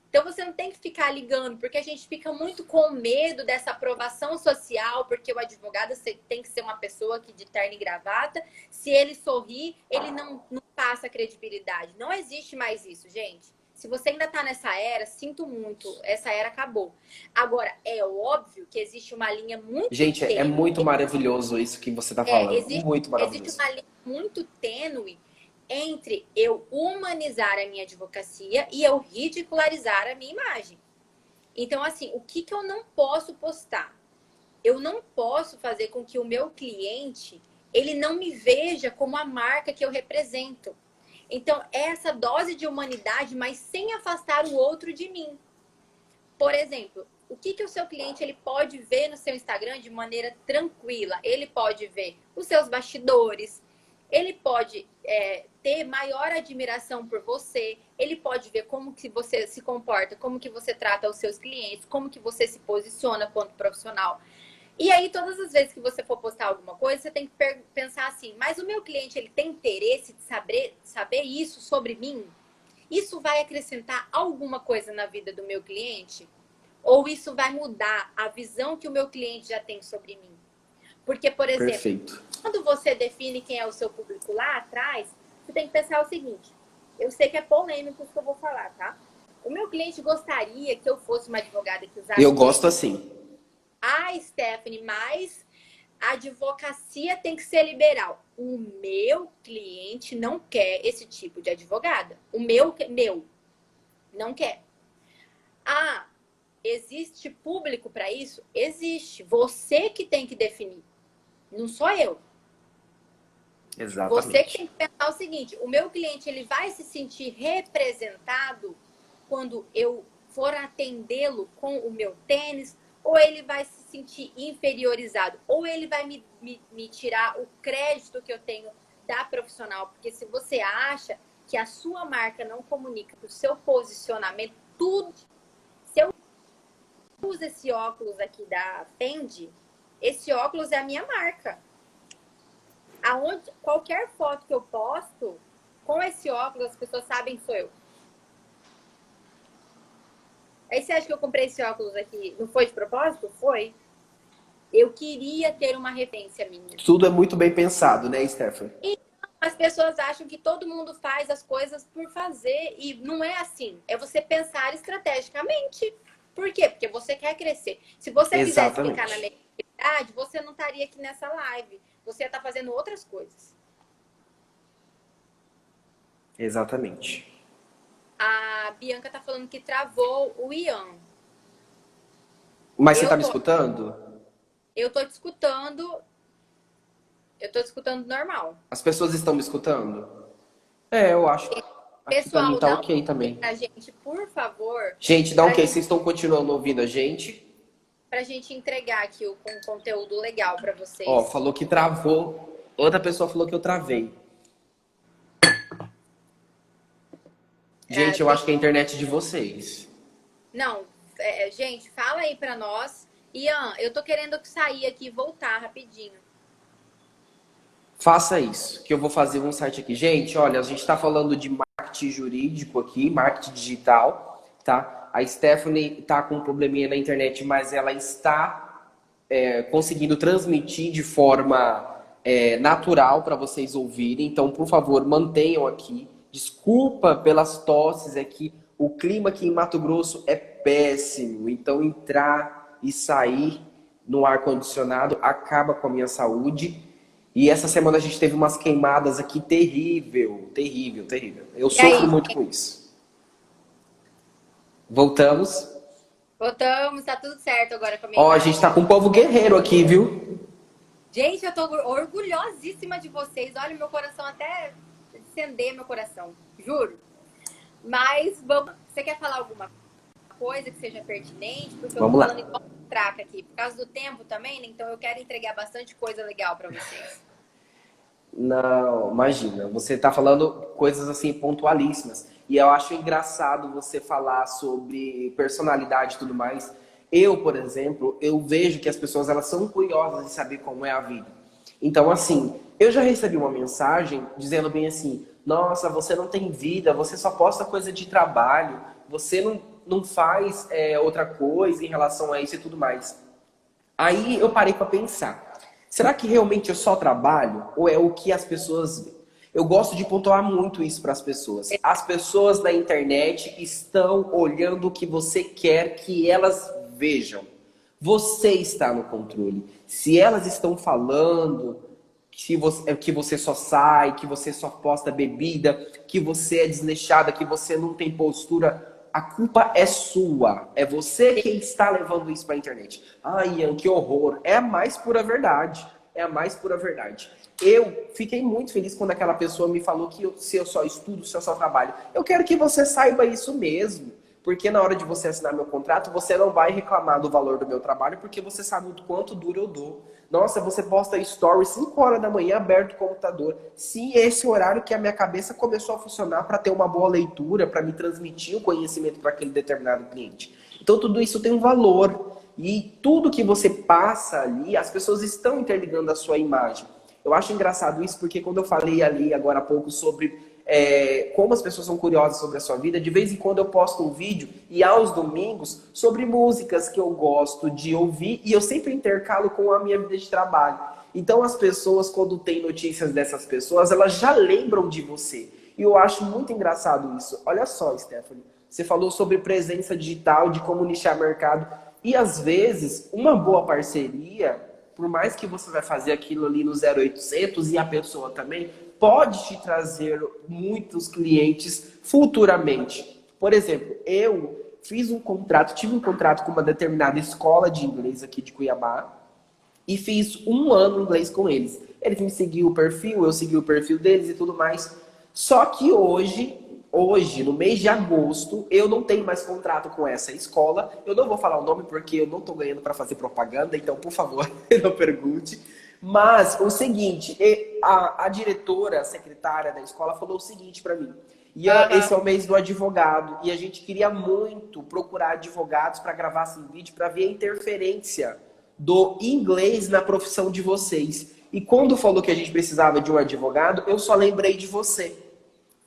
Então você não tem que ficar ligando, porque a gente fica muito com medo dessa aprovação social, porque o advogado tem que ser uma pessoa que de terno e gravata. Se ele sorrir, ele não passa credibilidade. Não existe mais isso, gente. Se você ainda tá nessa era, sinto muito, essa era acabou. Agora, é óbvio que existe uma linha muito Gente, é tênue. muito maravilhoso isso que você tá falando. Muito Existe maravilhoso. uma linha muito tênue entre eu humanizar a minha advocacia e eu ridicularizar a minha imagem. Então, assim, o que eu não posso postar? Eu não posso fazer com que o meu cliente, ele não me veja como a marca que eu represento. Então, é essa dose de humanidade, mas sem afastar o outro de mim. Por exemplo, o que o seu cliente ele pode ver no seu Instagram de maneira tranquila? Ele pode ver os seus bastidores, ele pode ter maior admiração por você, ele pode ver como que você se comporta, como que você trata os seus clientes, como que você se posiciona quanto profissional. E aí, todas as vezes que você for postar alguma coisa, você tem que pensar assim, mas o meu cliente ele tem interesse de saber isso sobre mim? Isso vai acrescentar alguma coisa na vida do meu cliente? Ou isso vai mudar a visão que o meu cliente já tem sobre mim? Porque, por exemplo, Perfeito. quando você define quem é o seu público lá atrás, você tem que pensar o seguinte. Eu sei que é polêmico isso que eu vou falar, tá? O meu cliente gostaria que eu fosse uma advogada que usasse... Eu gosto assim. Stephanie, mas a advocacia tem que ser liberal. O meu cliente não quer esse tipo de advogada. O meu não quer. Existe público para isso? Existe. Você que tem que definir. Não sou eu. Você que Exatamente. tem que pensar o seguinte: o meu cliente ele vai se sentir representado quando eu for atendê-lo com o meu tênis, ou ele vai se sentir inferiorizado, ou ele vai me tirar o crédito que eu tenho da profissional. Porque se você acha que a sua marca não comunica o seu posicionamento, tudo. Se eu uso esse óculos aqui da Fendi, esse óculos é a minha marca. Qualquer foto que eu posto com esse óculos, as pessoas sabem que sou eu. Aí você acha que eu comprei esse óculos aqui? Não foi de propósito? Foi. Eu queria ter uma referência minha. Tudo é muito bem pensado, né, Stephanie? E as pessoas acham que todo mundo faz as coisas por fazer. E não é assim. É você pensar estrategicamente. Por quê? Porque você quer crescer. Se você quisesse ficar na Exatamente. mediocridade, você não estaria aqui nessa live. Você ia estar fazendo outras coisas. Exatamente. A Bianca tá falando que travou o Ian. Mas você tá me escutando? Eu tô te escutando. Eu tô te escutando normal. As pessoas estão me escutando? Eu acho. Aqui pra mim Pessoal, tá dá um ok ok também. pra gente, por favor. Gente, dá um Pra ok. gente, Vocês estão continuando ouvindo a gente? pra gente entregar aqui um conteúdo legal pra Ó, vocês. falou que travou. Outra pessoa falou que eu travei. Gente, eu acho que é a internet de vocês. Não, gente, fala aí pra nós. Ian, eu tô querendo sair aqui e voltar rapidinho. Faça isso, que eu vou fazer um site aqui. Gente, olha, a gente está falando de marketing jurídico aqui, marketing digital, tá? A Stephanie tá com um probleminha na internet, mas ela está conseguindo transmitir de forma natural para vocês ouvirem. Então, por favor, mantenham aqui. Desculpa pelas tosses aqui. O clima aqui em Mato Grosso é péssimo. Então, entrar e sair no ar-condicionado acaba com a minha saúde. E essa semana a gente teve umas queimadas aqui terrível, terrível, terrível. Eu sofro muito com isso. Voltamos. Voltamos, tá tudo certo agora com a minha Ó, a imagem. gente tá com um povo guerreiro aqui, viu? Gente, eu tô orgulhosíssima de vocês. Olha, meu coração até acender meu coração. Juro. Mas vamos. Você quer falar alguma coisa que seja pertinente? Porque eu tô falando igual traca aqui. Por causa do tempo também, né? Então eu quero entregar bastante coisa legal pra vocês. Não, imagina. Você tá falando coisas assim pontualíssimas. E eu acho engraçado você falar sobre personalidade e tudo mais. Eu, por exemplo, eu vejo que as pessoas elas são curiosas de saber como é a vida. Então, assim, eu já recebi uma mensagem dizendo bem assim: nossa, você não tem vida, você só posta coisa de trabalho, você não faz outra coisa em relação a isso e tudo mais. Aí eu parei para pensar: será que realmente eu só trabalho ou é o que as pessoas veem? Eu gosto de pontuar muito isso para as pessoas. As pessoas na internet estão olhando o que você quer que elas vejam. Você está no controle. Se elas estão falando que você só sai, que você só posta bebida, que você é desleixada, que você não tem postura, a culpa é sua. É você quem está levando isso para a internet. Ai, Ian, que horror. É a mais pura verdade. É a mais pura verdade. Eu fiquei muito feliz quando aquela pessoa me falou que se eu só estudo, se eu só trabalho. Eu quero que você saiba isso mesmo. Porque na hora de você assinar meu contrato, você não vai reclamar do valor do meu trabalho, porque você sabe o quanto duro eu dou. Nossa, você posta stories 5 horas da manhã aberto o computador. Sim, esse horário que a minha cabeça começou a funcionar para ter uma boa leitura, para me transmitir o conhecimento para aquele determinado cliente. Então tudo isso tem um valor. E tudo que você passa ali, as pessoas estão interligando a sua imagem. Eu acho engraçado isso porque quando eu falei ali agora há pouco sobre como as pessoas são curiosas sobre a sua vida, de vez em quando eu posto um vídeo e aos domingos sobre músicas que eu gosto de ouvir e eu sempre intercalo com a minha vida de trabalho. Então as pessoas, quando tem notícias dessas pessoas, elas já lembram de você. E eu acho muito engraçado isso. Olha só, Stephanie, você falou sobre presença digital, de como nichar mercado. E às vezes, uma boa parceria, por mais que você vai fazer aquilo ali no 0800 e a pessoa também, pode te trazer muitos clientes futuramente. Por exemplo, eu tive um contrato com uma determinada escola de inglês aqui de Cuiabá e fiz 1 ano inglês com eles. Eles me seguiam o perfil, eu segui o perfil deles e tudo mais. Só que hoje, no mês de agosto, eu não tenho mais contrato com essa escola. Eu não vou falar o nome porque eu não estou ganhando para fazer propaganda, então, por favor, não pergunte. Mas o seguinte, a diretora, a secretária da escola falou o seguinte para mim: Ian, esse é o mês do advogado e a gente queria muito procurar advogados para gravar esse vídeo para ver a interferência do inglês na profissão de vocês. E quando falou que a gente precisava de um advogado, eu só lembrei de você.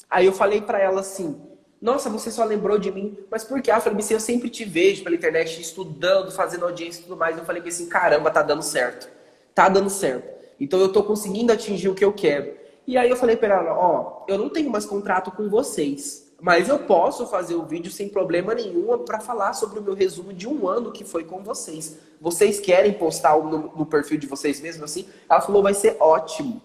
Aí eu falei para ela assim: nossa, você só lembrou de mim? Mas por quê? Ela falou assim: eu sempre te vejo pela internet estudando, fazendo audiência e tudo mais. Eu falei assim: caramba, tá dando certo. Tá dando certo. Então eu tô conseguindo atingir o que eu quero. E aí eu falei para ela: ó, eu não tenho mais contrato com vocês, mas eu posso fazer o vídeo sem problema nenhum para falar sobre o meu resumo de 1 ano que foi com vocês. Vocês querem postar no perfil de vocês mesmo assim? Ela falou: vai ser ótimo.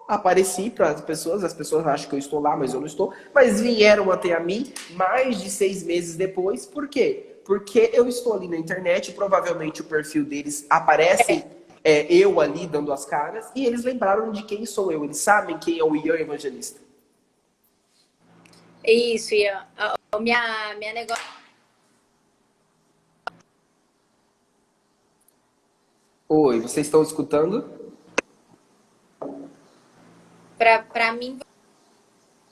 Apareci para as pessoas acham que eu estou lá, mas eu não estou. Mas vieram até a mim mais de 6 meses depois. Por quê? Porque eu estou ali na internet, provavelmente o perfil deles aparece eu ali dando as caras, e eles lembraram de quem sou eu. Eles sabem quem é o Ian Evangelista. Isso, Ian. Minha negócio. Oi, vocês estão escutando? Pra mim,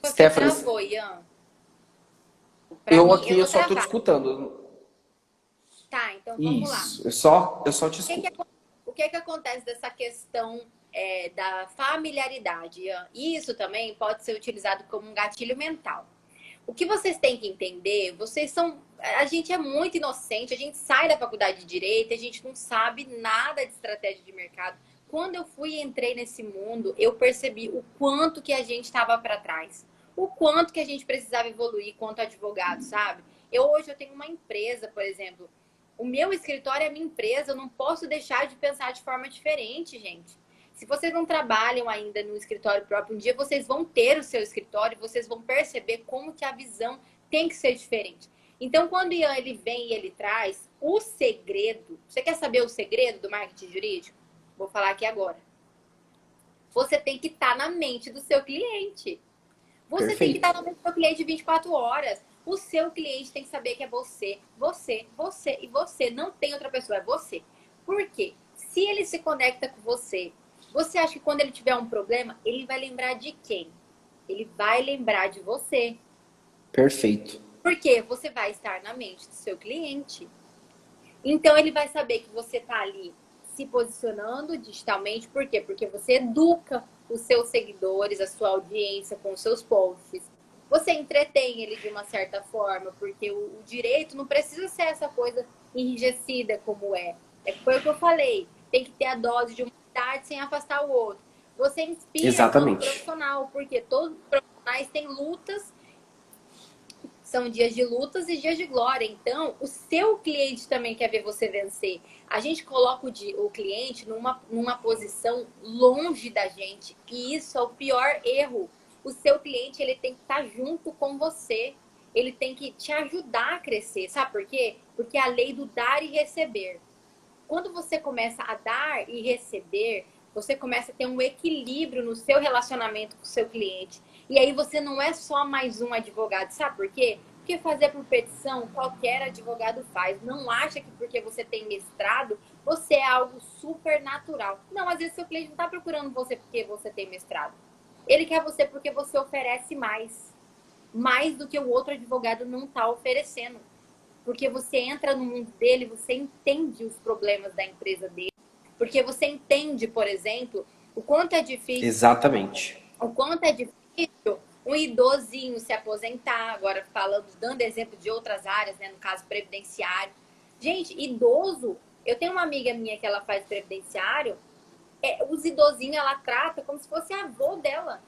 você Stephanie, travou, Ian. eu Mim, aqui eu tô só estou te travada. escutando. Tá, então vamos lá. Isso, eu só te O que que, escuto. o que que acontece dessa questão da familiaridade, Ian? Isso também pode ser utilizado como um gatilho mental. O que vocês têm que entender, vocês são. A gente é muito inocente, a gente sai da faculdade de Direito, a gente não sabe nada de estratégia de mercado. Quando eu fui e entrei nesse mundo, eu percebi o quanto que a gente estava para trás. O quanto que a gente precisava evoluir quanto advogado, sabe? Hoje eu tenho uma empresa, por exemplo. O meu escritório é a minha empresa, eu não posso deixar de pensar de forma diferente, gente. Se vocês não trabalham ainda no escritório próprio, um dia vocês vão ter o seu escritório, vocês vão perceber como que a visão tem que ser diferente. Então, quando o Ian ele vem e ele traz o segredo, você quer saber o segredo do marketing jurídico? Vou falar aqui agora. Você tem que estar na mente do seu cliente. Você tem que Perfeito. estar na mente do seu cliente 24 horas. O seu cliente tem que saber que é você, você, você e você. Não tem outra pessoa, é você. Por quê? Se ele se conecta com você, você acha que quando ele tiver um problema, ele vai lembrar de quem? Ele vai lembrar de você. Perfeito. Porque você vai estar na mente do seu cliente. Então, ele vai saber que você está ali se posicionando digitalmente. Por quê? Porque você educa os seus seguidores, a sua audiência com os seus posts. Você entretém ele de uma certa forma, porque o direito não precisa ser essa coisa enrijecida como é. Foi o que eu falei. Tem que ter a dose de humildade sem afastar o outro. Você inspira enquanto Exatamente. profissional, porque todos os profissionais têm lutas, são dias de lutas e dias de glória. Então, o seu cliente também quer ver você vencer. A gente coloca o cliente numa posição longe da gente. E isso é o pior erro. O seu cliente, ele tem que estar junto com você. Ele tem que te ajudar a crescer. Sabe por quê? Porque é a lei do dar e receber. Quando você começa a dar e receber, você começa a ter um equilíbrio no seu relacionamento com o seu cliente. E aí você não é só mais um advogado. Sabe por quê? Porque fazer por petição, qualquer advogado faz. Não acha que porque você tem mestrado, você é algo super natural. Não, às vezes seu cliente não está procurando você porque você tem mestrado. Ele quer você porque você oferece mais. Mais do que o outro advogado não está oferecendo. Porque você entra no mundo dele, você entende os problemas da empresa dele. Porque você entende, por exemplo, o quanto é difícil, Exatamente. um idosinho se aposentar, agora falando, dando exemplo de outras áreas, né, no caso previdenciário. Gente, idoso, eu tenho uma amiga minha que ela faz previdenciário, os idosinhos ela trata como se fosse avô dela.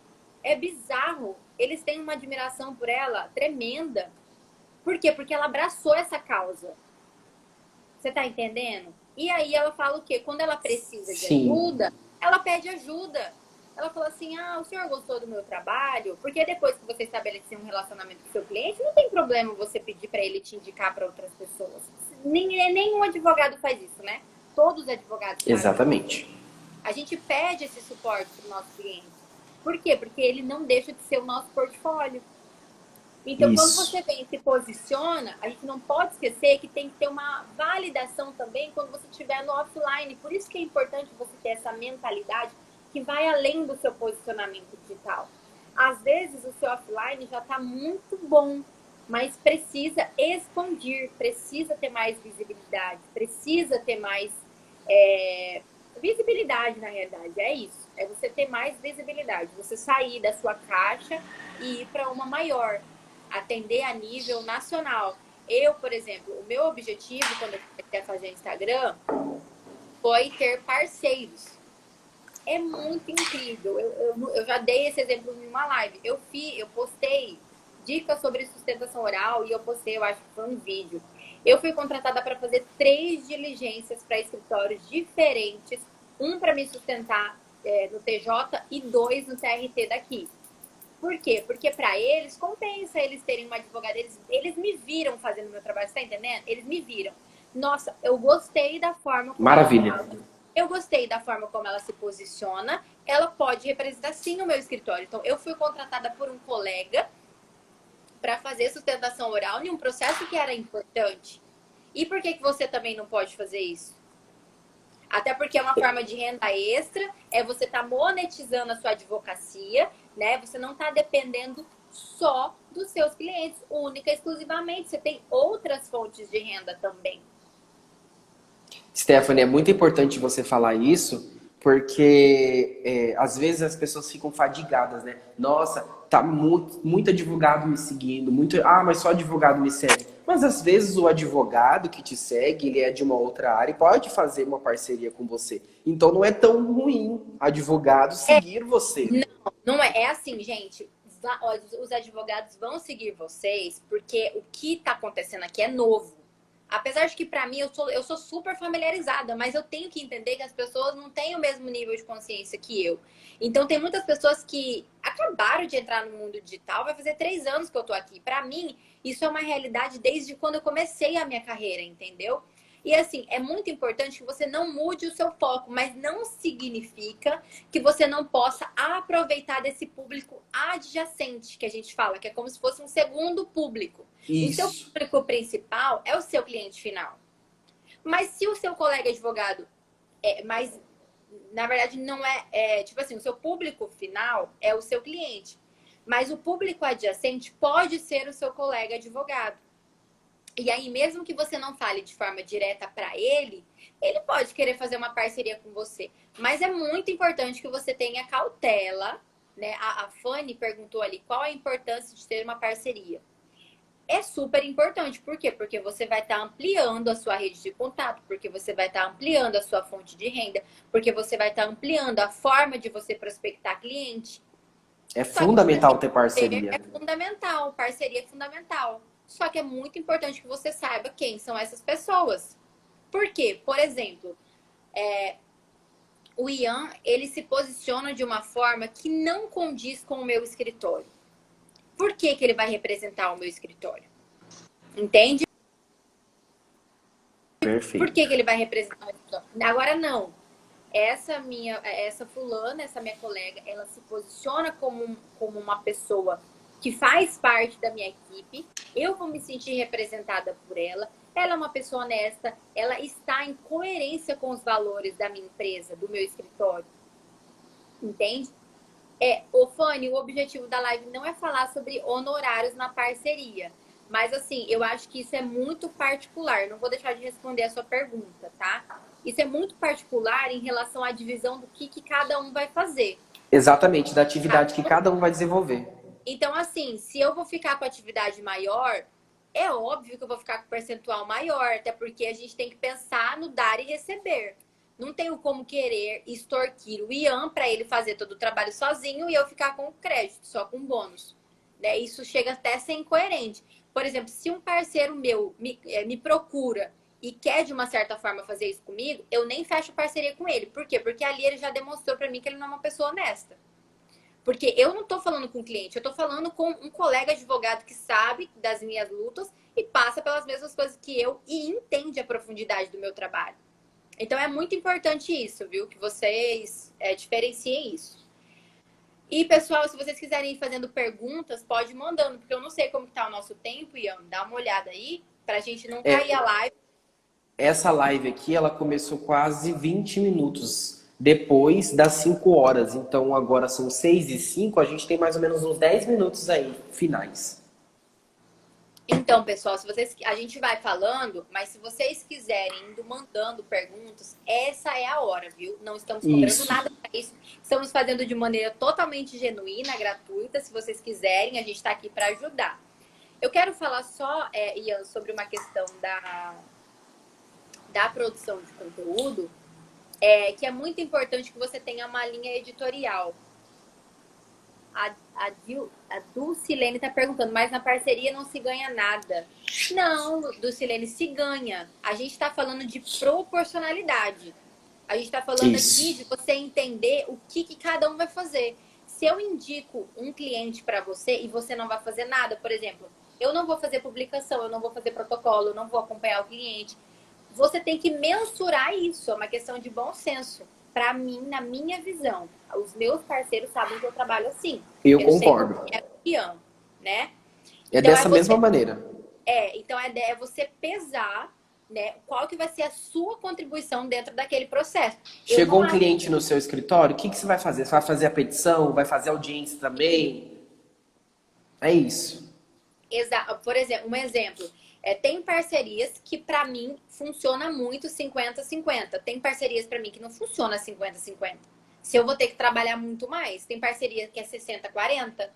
É bizarro. Eles têm uma admiração por ela tremenda. Por quê? Porque ela abraçou essa causa. Você tá entendendo? E aí ela fala o quê? Quando ela precisa de Sim. ajuda, ela pede ajuda. Ela fala assim, o senhor gostou do meu trabalho? Porque depois que você estabelecer um relacionamento com o seu cliente, não tem problema você pedir para ele te indicar para outras pessoas. Nenhum advogado faz isso, né? Todos os advogados fazem. Exatamente. A gente pede esse suporte para o nosso cliente. Por quê? Porque ele não deixa de ser o nosso portfólio. Então, quando Isso. você vem e se posiciona, a gente não pode esquecer que tem que ter uma validação também quando você estiver no offline. Por isso que é importante você ter essa mentalidade que vai além do seu posicionamento digital. Às vezes, o seu offline já está muito bom, mas precisa expandir, precisa ter mais visibilidade, precisa ter mais visibilidade, na realidade. É isso. É você ter mais visibilidade, você sair da sua caixa e ir para uma maior, atender a nível nacional. Eu, por exemplo, o meu objetivo quando eu comecei a fazer Instagram foi ter parceiros. É muito incrível. Eu já dei esse exemplo em uma live. Eu postei dicas sobre sustentação oral e eu postei, eu acho que foi um vídeo. Eu fui contratada para fazer 3 diligências para escritórios diferentes. Um para me sustentar no TJ e 2 no TRT daqui. Por quê? Porque para eles compensa eles terem uma advogada. Eles me viram fazendo meu trabalho, você tá entendendo? Eles me viram. Nossa, eu gostei da forma como ela Maravilha. fala. Eu gostei da forma como ela se posiciona. Ela pode representar sim o meu escritório. Então, eu fui contratada por um colega para fazer sustentação oral em um processo que era importante. E por que você também não pode fazer isso? Até porque é uma forma de renda extra, você tá monetizando a sua advocacia, né? Você não tá dependendo só dos seus clientes, única e exclusivamente. Você tem outras fontes de renda também. Stephanie, é muito importante você falar isso, porque às vezes as pessoas ficam fadigadas, né? Nossa, tá muito advogado me seguindo, mas só advogado me segue. Mas às vezes o advogado que te segue, ele é de uma outra área e pode fazer uma parceria com você. Então não é tão ruim advogado seguir você. Não é. É assim, gente. Os advogados vão seguir vocês porque o que tá acontecendo aqui é novo. Apesar de que, pra mim, eu sou super familiarizada, mas eu tenho que entender que as pessoas não têm o mesmo nível de consciência que eu. Então, tem muitas pessoas que acabaram de entrar no mundo digital, vai fazer 3 anos que eu tô aqui. Pra mim, isso é uma realidade desde quando eu comecei a minha carreira, entendeu? E assim, é muito importante que você não mude o seu foco, mas não significa que você não possa aproveitar desse público adjacente, que a gente fala, que é como se fosse um segundo público. O seu Isso. público principal é o seu cliente final. Mas se o seu colega advogado mas na verdade não tipo assim, o seu público final é o seu cliente. Mas o público adjacente pode ser o seu colega advogado. E aí, mesmo que você não fale de forma direta para ele, ele pode querer fazer uma parceria com você. Mas é muito importante que você tenha cautela, né? A Fanny perguntou ali qual a importância de ter uma parceria. É super importante. Por quê? Porque você vai estar ampliando a sua rede de contato, porque você vai estar ampliando a sua fonte de renda, porque você vai estar ampliando a forma de você prospectar cliente. É Só que você fundamental tem ter que ter, parceria. é fundamental, parceria é fundamental. Só que é muito importante que você saiba quem são essas pessoas. Por quê? Por exemplo, o Ian, ele se posiciona de uma forma que não condiz com o meu escritório. Por que que ele vai representar o meu escritório? Entende? Por Perfeito. que que ele vai representar o escritório? Agora não. Essa fulana, essa minha colega, ela se posiciona como uma pessoa que faz parte da minha equipe. Eu vou me sentir representada por ela. Ela é uma pessoa honesta. Ela está em coerência com os valores da minha empresa, do meu escritório. Entende? Fanny, o objetivo da live não é falar sobre honorários na parceria. Mas, assim, eu acho que isso é muito particular. Não vou deixar de responder a sua pergunta, tá? Isso é muito particular em relação à divisão do que cada um vai fazer. Exatamente, da Tá? atividade que cada um vai desenvolver. Então, assim, se eu vou ficar com a atividade maior, é óbvio que eu vou ficar com percentual maior, até porque a gente tem que pensar no dar e receber. Não tenho como querer extorquir o Ian para ele fazer todo o trabalho sozinho e eu ficar com o crédito, só com bônus. Né? Isso chega até a ser incoerente. Por exemplo, se um parceiro meu me procura e quer de uma certa forma fazer isso comigo, eu nem fecho parceria com ele. Por quê? Porque ali ele já demonstrou para mim que ele não é uma pessoa honesta. Porque eu não estou falando com o cliente, eu estou falando com um colega advogado que sabe das minhas lutas e passa pelas mesmas coisas que eu e entende a profundidade do meu trabalho. Então é muito importante isso, viu? Que vocês diferenciem isso. E, pessoal, se vocês quiserem ir fazendo perguntas, pode ir mandando, porque eu não sei como está o nosso tempo, Ian. Dá uma olhada aí, pra gente não cair a live. Essa live aqui, ela começou quase 20 minutos depois das 5 horas. Então, agora são 6h05, a gente tem mais ou menos uns 10 minutos aí, finais. Então, pessoal, a gente vai falando, mas se vocês quiserem indo mandando perguntas, essa é a hora, viu? Não estamos cobrando nada para isso. Estamos fazendo de maneira totalmente genuína, gratuita. Se vocês quiserem, a gente está aqui para ajudar. Eu quero falar só, Ian, sobre uma questão da produção de conteúdo, que é muito importante que você tenha uma linha editorial. A Dulcilene está perguntando, mas na parceria não se ganha nada. Não, Dulcilene, se ganha. A gente está falando de proporcionalidade. A gente está falando aqui de você entender o que cada um vai fazer. Se eu indico um cliente para você e você não vai fazer nada, por exemplo, eu não vou fazer publicação, eu não vou fazer protocolo, eu não vou acompanhar o cliente. Você tem que mensurar isso, é uma questão de bom senso. Para mim, na minha visão, os meus parceiros sabem que eu trabalho assim. Eu concordo. Sei que é campeão, né? É então, dessa mesma maneira. Então a ideia é você pesar, né, qual que vai ser a sua contribuição dentro daquele processo. Chegou um cliente no seu escritório, o que você vai fazer? Você vai fazer a petição? Vai fazer audiência também? É isso. Exato. Por exemplo, um exemplo. Tem parcerias que para mim funciona muito 50-50. Tem parcerias para mim que não funciona 50-50. Se eu vou ter que trabalhar muito mais. Tem parceria que é 60-40.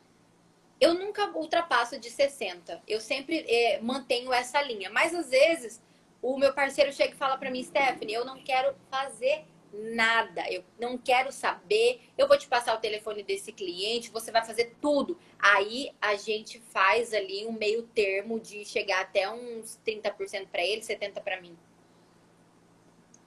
Eu nunca ultrapasso de 60. Eu sempre mantenho essa linha. Mas às vezes o meu parceiro chega e fala para mim, Stephanie, eu não quero fazer nada, eu não quero saber, eu vou te passar o telefone desse cliente, você vai fazer tudo. Aí a gente faz ali um meio termo de chegar até uns 30% para ele, 70% para mim.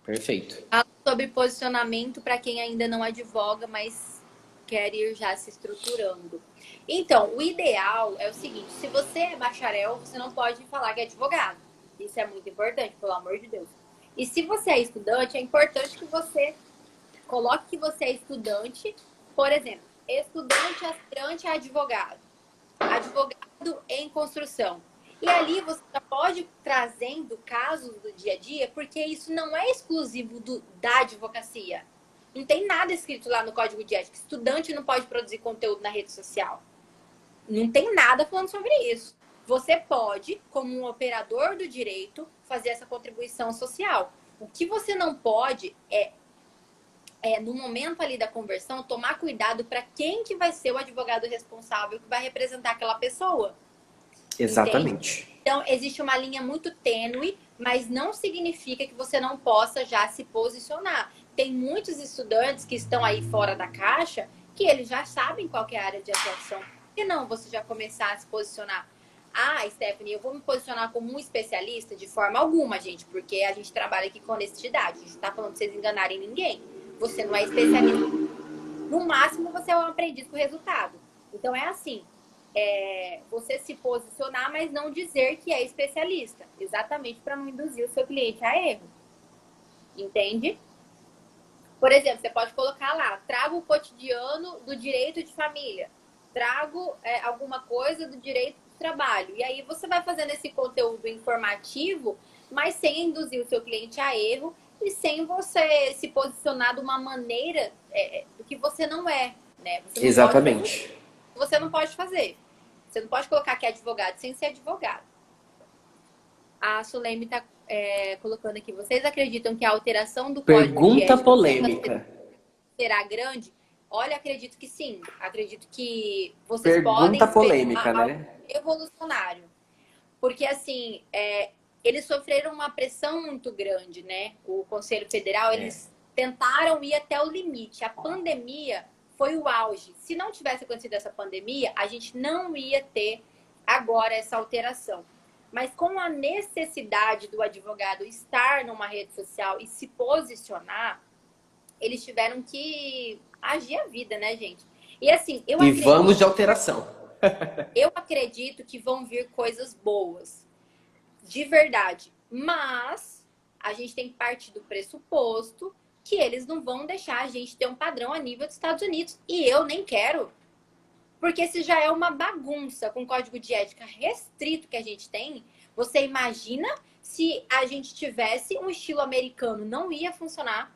Perfeito. Sobre posicionamento para quem ainda não advoga, mas quer ir já se estruturando. Então, o ideal é o seguinte, se você é bacharel, você não pode falar que é advogado. Isso é muito importante, pelo amor de Deus. E se você é estudante, é importante que você coloque que você é estudante, por exemplo, estudante, aspirante a advogado, advogado em construção. E ali você já pode ir trazendo casos do dia a dia, porque isso não é exclusivo da advocacia. Não tem nada escrito lá no Código de Ética. Estudante não pode produzir conteúdo na rede social. Não tem nada falando sobre isso. Você pode, como um operador do direito, fazer essa contribuição social. O que você não pode no momento ali da conversão, tomar cuidado para quem que vai ser o advogado responsável que vai representar aquela pessoa. Exatamente. Entende? Então, existe uma linha muito tênue, mas não significa que você não possa já se posicionar. Tem muitos estudantes que estão aí fora da caixa que eles já sabem qual que é a área de atuação. Por que não você já começar a se posicionar? Ah, Stephanie, eu vou me posicionar como um especialista? De forma alguma, gente, porque a gente trabalha aqui com honestidade. A gente não tá falando de vocês enganarem ninguém. Você não é especialista. No máximo, você é um aprendiz com resultado. Então, é assim. Você se posicionar, mas não dizer que é especialista. Exatamente para não induzir o seu cliente a erro. Entende? Por exemplo, você pode colocar lá, trago o cotidiano do direito de família. Trago alguma coisa do direito do trabalho. E aí você vai fazendo esse conteúdo informativo, mas sem induzir o seu cliente a erro e sem você se posicionar de uma maneira do que você não é. Né? Você não Exatamente. você não pode fazer. Você não pode colocar que é advogado sem ser advogado. A Suleme está colocando aqui. Vocês acreditam que a alteração do código de Pergunta ética polêmica. será grande? Olha, acredito que sim. Acredito que vocês Pergunta podem esperar polêmica, algo né? revolucionário. Porque, assim, eles sofreram uma pressão muito grande, né? O Conselho Federal, eles tentaram ir até o limite. A pandemia foi o auge. Se não tivesse acontecido essa pandemia, a gente não ia ter agora essa alteração. Mas com a necessidade do advogado estar numa rede social e se posicionar, eles tiveram que agir a vida, né, gente? E assim, Vamos de alteração. Eu acredito que vão vir coisas boas. De verdade. Mas a gente tem que partir do pressuposto que eles não vão deixar a gente ter um padrão a nível dos Estados Unidos. E eu nem quero. Porque se já é uma bagunça com o código de ética restrito que a gente tem, você imagina se a gente tivesse um estilo americano, não ia funcionar.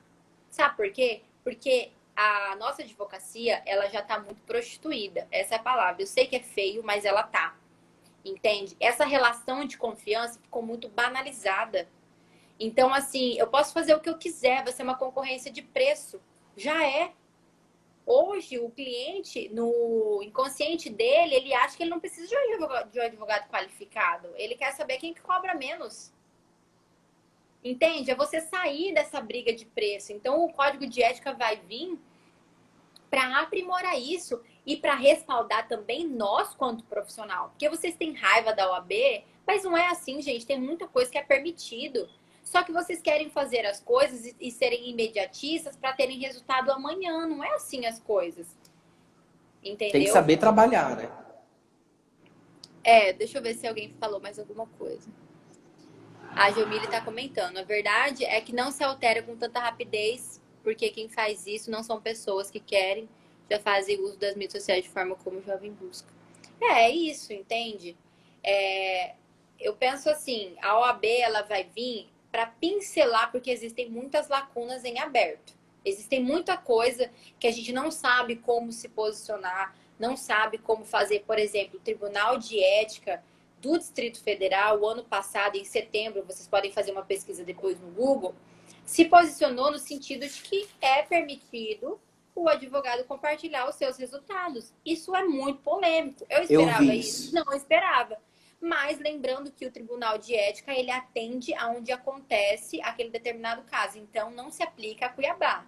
Sabe por quê? Porque a nossa advocacia, ela já tá muito prostituída. Essa é a palavra. Eu sei que é feio, mas ela tá. Entende? Essa relação de confiança ficou muito banalizada. Então, assim, eu posso fazer o que eu quiser, vai ser uma concorrência de preço. Já é. Hoje, o cliente, no inconsciente dele, ele acha que ele não precisa de um advogado qualificado. Ele quer saber quem que cobra menos. Entende? É você sair dessa briga de preço. Então, o código de ética vai vir para aprimorar isso e para respaldar também nós quanto profissional. Porque vocês têm raiva da OAB, mas não é assim, gente. Tem muita coisa que é permitido. Só que vocês querem fazer as coisas e serem imediatistas para terem resultado amanhã. Não é assim as coisas. Entendeu? Tem que saber trabalhar, né? Deixa eu ver se alguém falou mais alguma coisa. A Geomília está comentando. A verdade é que não se altera com tanta rapidez, porque quem faz isso não são pessoas que querem, já fazem uso das mídias sociais de forma como o jovem busca. É isso, entende? Eu penso assim, a OAB ela vai vir para pincelar, porque existem muitas lacunas em aberto. Existem muita coisa que a gente não sabe como se posicionar, não sabe como fazer, por exemplo, o Tribunal de Ética do Distrito Federal, o ano passado, em setembro, vocês podem fazer uma pesquisa depois no Google, se posicionou no sentido de que é permitido o advogado compartilhar os seus resultados. Isso é muito polêmico. Eu esperava isso? Não esperava. Mas lembrando que o Tribunal de Ética, ele atende aonde acontece aquele determinado caso. Então, não se aplica a Cuiabá,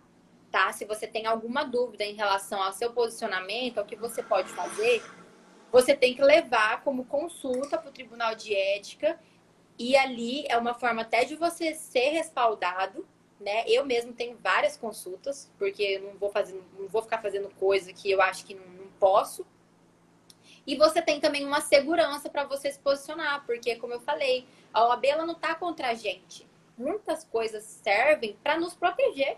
tá? Se você tem alguma dúvida em relação ao seu posicionamento, ao que você pode fazer, você tem que levar como consulta para o Tribunal de Ética. E ali é uma forma até de você ser respaldado, né? Eu mesmo tenho várias consultas, porque eu não vou ficar fazendo coisa que eu acho que não posso. E você tem também uma segurança para você se posicionar, porque, como eu falei, a OAB ela não está contra a gente. Muitas coisas servem para nos proteger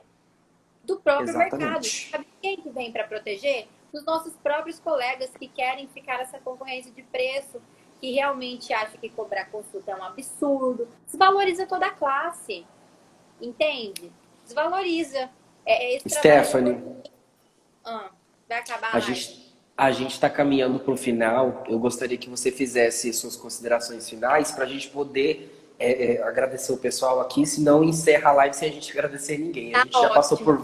do próprio mercado. Sabe quem que vem para proteger? Os nossos próprios colegas que querem ficar essa concorrência de preço, que realmente acham que cobrar consulta é um absurdo. Desvaloriza toda a classe. Entende? Desvaloriza. Stephanie, vai acabar a gente A gente está caminhando para o final. Eu gostaria que você fizesse suas considerações finais para a gente poder agradecer o pessoal aqui, senão encerra a live sem a gente agradecer ninguém. A Tá gente já passou ótimo.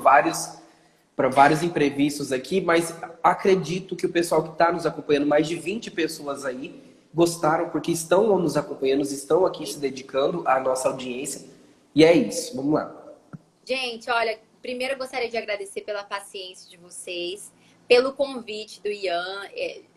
por vários imprevistos aqui, mas acredito que o pessoal que está nos acompanhando, mais de 20 pessoas aí, gostaram porque estão nos acompanhando, estão aqui se dedicando à nossa audiência. E é isso, vamos lá. Gente, olha, primeiro eu gostaria de agradecer pela paciência de vocês, pelo convite do Ian.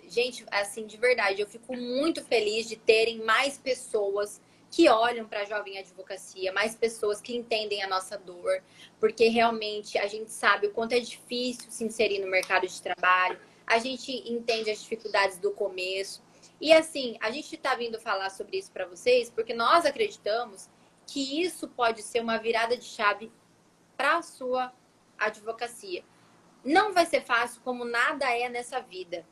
Gente, assim, de verdade, eu fico muito feliz de terem mais pessoas que olham para a Jovem Advocacia, mais pessoas que entendem a nossa dor, porque realmente a gente sabe o quanto é difícil se inserir no mercado de trabalho, a gente entende as dificuldades do começo. E assim, a gente está vindo falar sobre isso para vocês porque nós acreditamos que isso pode ser uma virada de chave para a sua advocacia. Não vai ser fácil, como nada é nessa vida.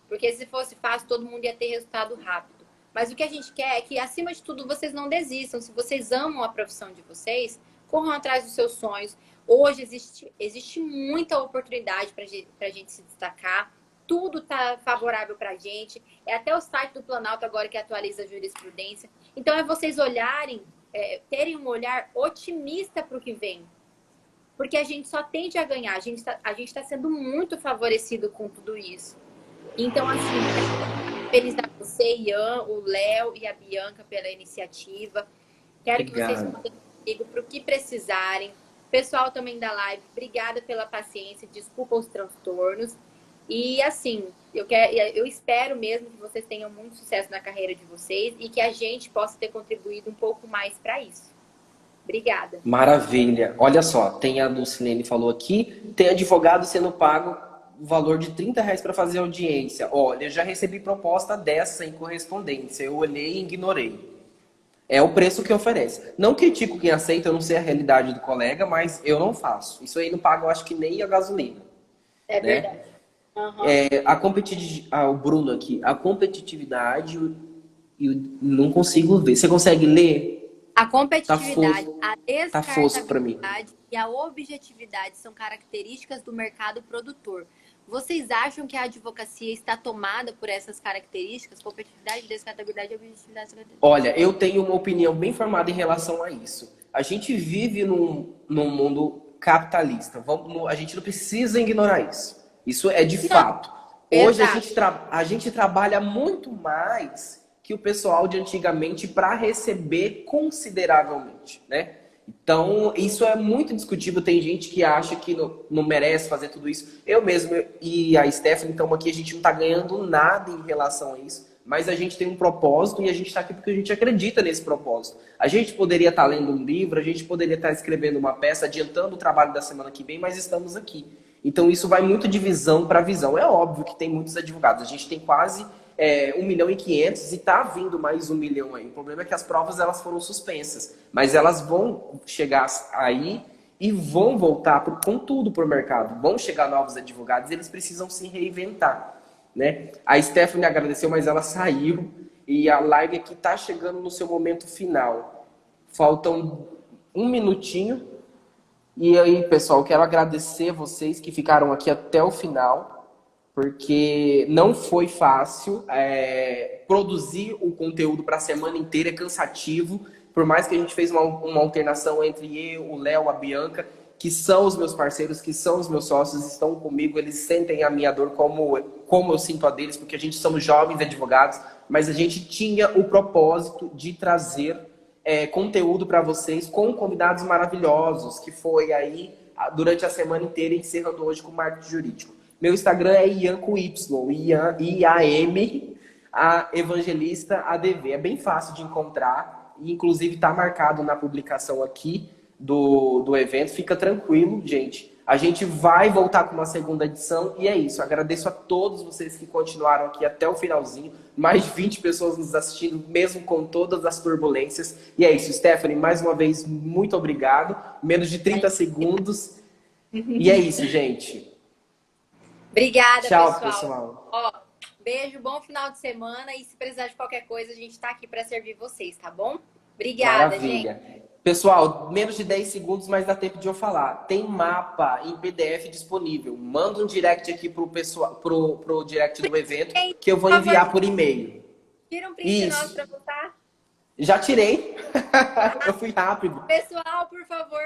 Porque se fosse fácil, todo mundo ia ter resultado rápido. Mas o que a gente quer é que, acima de tudo, vocês não desistam. Se vocês amam a profissão de vocês, corram atrás dos seus sonhos. Hoje existe muita oportunidade para a gente se destacar. Tudo está favorável para a gente. É até o site do Planalto agora que atualiza a jurisprudência. Então, é vocês olharem, terem um olhar otimista para o que vem. Porque a gente só tende a ganhar. A gente tá sendo muito favorecido com tudo isso. Então, assim, parabenizar você, Ian, o Léo e a Bianca pela iniciativa. Quero que vocês contem comigo para o que precisarem. Pessoal também da live, obrigada pela paciência, desculpa os transtornos. E assim, eu espero mesmo que vocês tenham muito sucesso na carreira de vocês e que a gente possa ter contribuído um pouco mais para isso. Obrigada. Maravilha. Olha só, tem a Lucilene falou aqui, tem advogado sendo pago o valor de R$ 30 para fazer audiência. Olha, eu já recebi proposta dessa em correspondência. Eu olhei e ignorei. É o preço que oferece. Não critico quem aceita, eu não sei a realidade do colega, mas eu não faço. Isso aí não paga, eu acho que nem a gasolina. É né? verdade. Uhum. O Bruno aqui, a competitividade, eu não consigo ver. Você consegue ler? A competitividade, Tá fosco para mim. descartabilidade e a objetividade são características do mercado produtor. Vocês acham que a advocacia está tomada por essas características? Competitividade, descartabilidade e objetividade. Olha, eu tenho uma opinião bem formada em relação a isso. A gente vive num mundo capitalista. A gente não precisa ignorar isso. Isso é de fato. Hoje a gente trabalha muito mais que o pessoal de antigamente para receber consideravelmente, né? Então, isso é muito discutível. Tem gente que acha que não merece fazer tudo isso. Eu mesmo e a Stephanie, então aqui a gente não está ganhando nada em relação a isso, mas a gente tem um propósito e a gente está aqui porque a gente acredita nesse propósito. A gente poderia estar lendo um livro, a gente poderia estar escrevendo uma peça, adiantando o trabalho da semana que vem, mas estamos aqui. Então, isso vai muito de visão para visão. É óbvio que tem muitos advogados. A gente tem quase 1.500.000 e está vindo mais 1 milhão aí. O problema é que as provas elas foram suspensas. Mas elas vão chegar aí e vão voltar com tudo para o mercado. Vão chegar novos advogados e eles precisam se reinventar. Né? A Stephanie agradeceu, mas ela saiu. E a live aqui está chegando no seu momento final. Faltam 1 minutinho. E aí, pessoal, quero agradecer vocês que ficaram aqui até o final, porque não foi fácil produzir o conteúdo para a semana inteira, é cansativo, por mais que a gente fez uma alternação entre eu, o Léo, a Bianca, que são os meus parceiros, que são os meus sócios, estão comigo, eles sentem a minha dor como eu sinto a deles, porque a gente somos jovens advogados, mas a gente tinha o propósito de trazer conteúdo para vocês com convidados maravilhosos, que foi aí durante a semana inteira, encerrando hoje com o marketing jurídico. Meu Instagram é Ian com Y, IAM, a Evangelista ADV. É bem fácil de encontrar, e inclusive está marcado na publicação aqui do evento. Fica tranquilo, gente. A gente vai voltar com uma segunda edição e é isso. Agradeço a todos vocês que continuaram aqui até o finalzinho. Mais de 20 pessoas nos assistindo, mesmo com todas as turbulências. E é isso, Stephanie, mais uma vez, muito obrigado. Menos de 30 segundos. E é isso, gente. Obrigada, tchau, pessoal. Ó, beijo, bom final de semana. E se precisar de qualquer coisa, a gente está aqui para servir vocês, tá bom? Obrigada, Maravilha. gente. Pessoal, menos de 10 segundos, mas dá tempo de eu falar. Tem mapa em PDF disponível. Manda um direct aqui pro pessoal, pro direct do evento, que eu vou Por enviar favor, por e-mail. tira um print nosso Isso. para votar. Já tirei. Eu fui rápido. Pessoal, por favor,